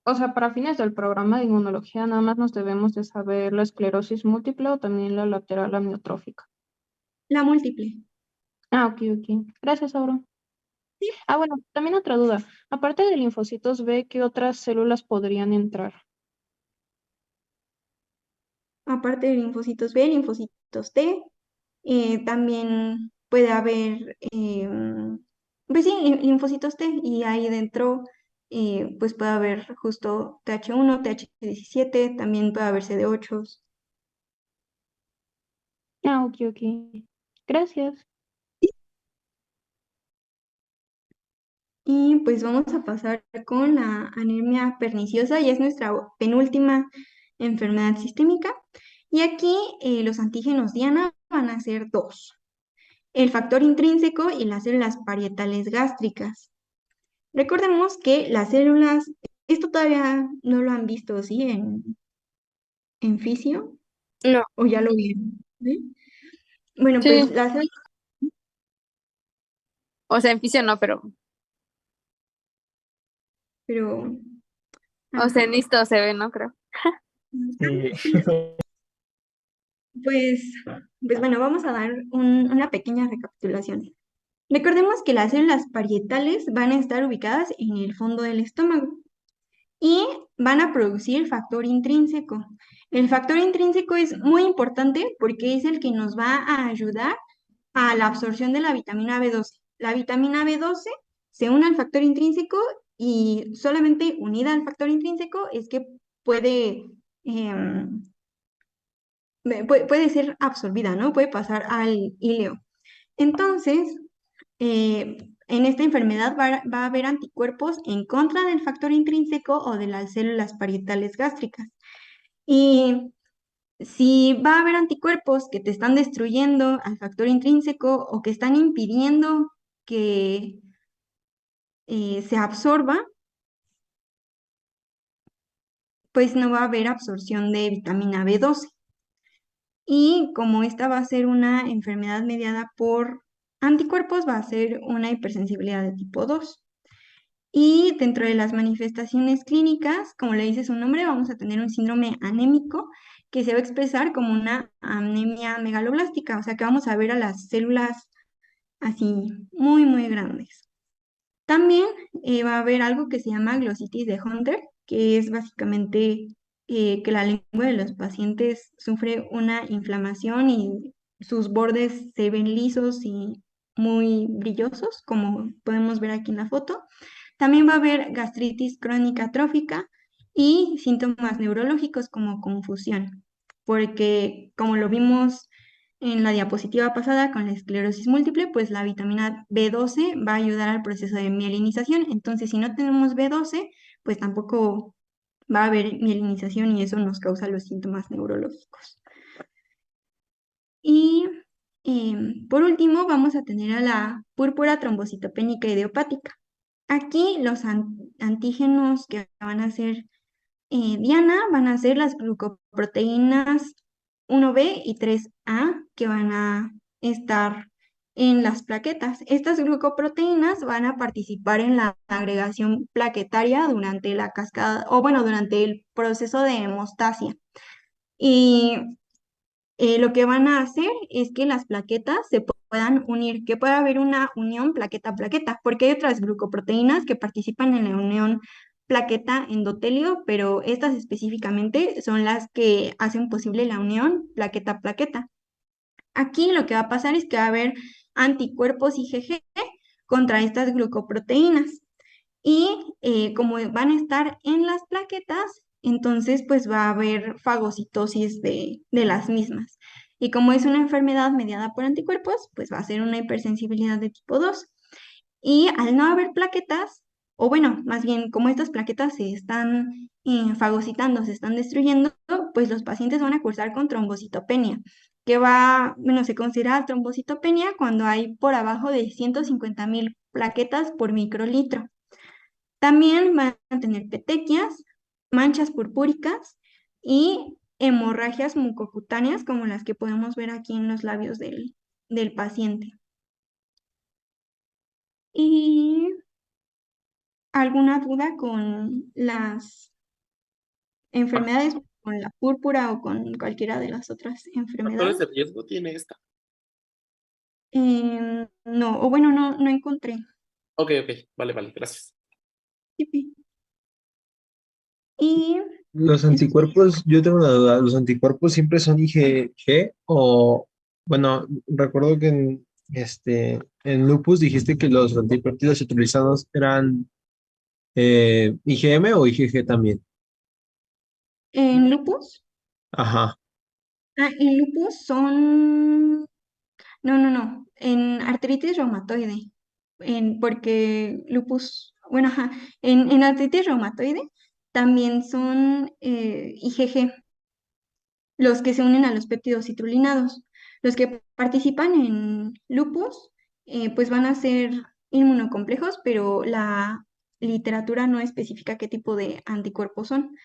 O sea, para fines del programa de inmunología, nada más nos debemos de saber la esclerosis múltiple o también la lateral amiotrófica. La múltiple. Ah, ok, ok. Gracias, Auro. Ah, bueno, también otra duda. Aparte de linfocitos B, ¿qué otras células podrían entrar? Aparte de linfocitos B, linfocitos T, también puede haber, pues sí, linfocitos T y ahí dentro pues puede haber justo TH1, TH17, también puede haber CD8. Ah, ok, ok. Gracias. Y pues vamos a pasar con la anemia perniciosa y es nuestra penúltima enfermedad sistémica. Y aquí los antígenos Diana van a ser dos: el factor intrínseco y las células parietales gástricas. Recordemos que las células, esto todavía no lo han visto, ¿sí? En fisio, No, o ya lo vieron. ¿Sí? Bueno, pues sí, las células, o sea, en fisio no, pero, o sea, ajá. en esto se ve, ¿no? Creo. Sí. Pues, pues bueno, vamos a dar una pequeña recapitulación. Recordemos que las células parietales van a estar ubicadas en el fondo del estómago y van a producir factor intrínseco. El factor intrínseco es muy importante porque es el que nos va a ayudar a la absorción de la vitamina B12. La vitamina B12 se une al factor intrínseco y solamente unida al factor intrínseco es que em, puede ser absorbida, ¿no? Puede pasar al ileo. Entonces, en esta enfermedad va a haber anticuerpos en contra del factor intrínseco o de las células parietales gástricas. Y si va a haber anticuerpos que te están destruyendo al factor intrínseco o que están impidiendo que se absorba, pues no va a haber absorción de vitamina B12. Y como esta va a ser una enfermedad mediada por anticuerpos, va a ser una hipersensibilidad de tipo 2. Y dentro de las manifestaciones clínicas, como le dice su nombre, vamos a tener un síndrome anémico que se va a expresar como una anemia megaloblástica, o sea que vamos a ver a las células así muy, muy grandes. También va a haber algo que se llama glositis de Hunter, que es básicamente que la lengua de los pacientes sufre una inflamación y sus bordes se ven lisos y muy brillosos, como podemos ver aquí en la foto. También va a haber gastritis crónica atrófica y síntomas neurológicos como confusión, porque como lo vimos en la diapositiva pasada con la esclerosis múltiple, pues la vitamina B12 va a ayudar al proceso de mielinización. Entonces, si no tenemos B12, pues tampoco va a haber mielinización y eso nos causa los síntomas neurológicos. Y por último, vamos a tener a la púrpura trombocitopénica idiopática. Aquí los antígenos que van a ser Diana van a ser las glucoproteínas 1B y 3A que van a estar en las plaquetas. Estas glucoproteínas van a participar en la agregación plaquetaria durante la cascada, o bueno, durante el proceso de hemostasia. Y lo que van a hacer es que las plaquetas se puedan unir, que pueda haber una unión plaqueta-plaqueta, porque hay otras glucoproteínas que participan en la unión plaqueta-endotelio, pero estas específicamente son las que hacen posible la unión plaqueta-plaqueta. Aquí lo que va a pasar es que va a haber anticuerpos IgG contra estas glucoproteínas. Y como van a estar en las plaquetas, entonces pues va a haber fagocitosis de las mismas. Y como es una enfermedad mediada por anticuerpos, pues va a ser una hipersensibilidad de tipo 2. Y al no haber plaquetas, o bueno, más bien como estas plaquetas se están fagocitando, se están destruyendo, pues los pacientes van a cursar con trombocitopenia, que va, bueno, se considera trombocitopenia cuando hay por abajo de 150.000 plaquetas por microlitro. También van a tener petequias, manchas purpúricas y hemorragias mucocutáneas como las que podemos ver aquí en los labios del paciente. ¿Y alguna duda con las enfermedades, con la púrpura o con cualquiera de las otras ¿Factores enfermedades? de riesgo tiene esta? No, o bueno, no encontré. Ok, vale, gracias. Y Los eso sería. anticuerpos, yo tengo una duda, ¿los anticuerpos siempre son IgG o, bueno, recuerdo que en lupus dijiste que los antipéptidos utilizados eran IgM o IgG también? ¿En lupus? Ajá, En lupus son. No. En artritis reumatoide. Porque lupus, bueno, ajá, en artritis reumatoide también son IgG, los que se unen a los péptidos citrulinados. Los que participan en lupus, pues van a ser inmunocomplejos, pero la literatura no especifica qué tipo de anticuerpos son.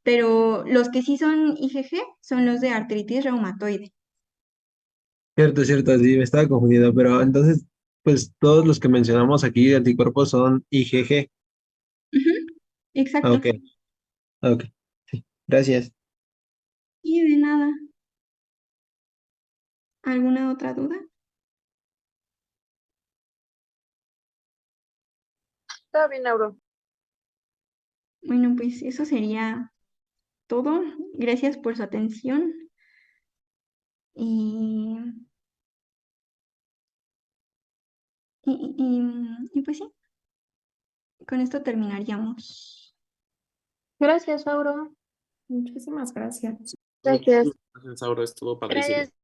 Pero los que sí son IgG son los de artritis reumatoide. cierto, sí, me estaba confundiendo, pero entonces, pues todos los que mencionamos aquí de anticuerpos son IgG. Ujú, exacto. Ok, ok, sí, gracias. Y de nada. ¿Alguna otra duda? Está bien, Auro. Bueno, pues eso sería todo. Gracias por su atención. Y, y pues sí, con esto terminaríamos. Gracias, Auro. Muchísimas gracias. Gracias. Gracias, Auro, estuvo padrísimo. Gracias.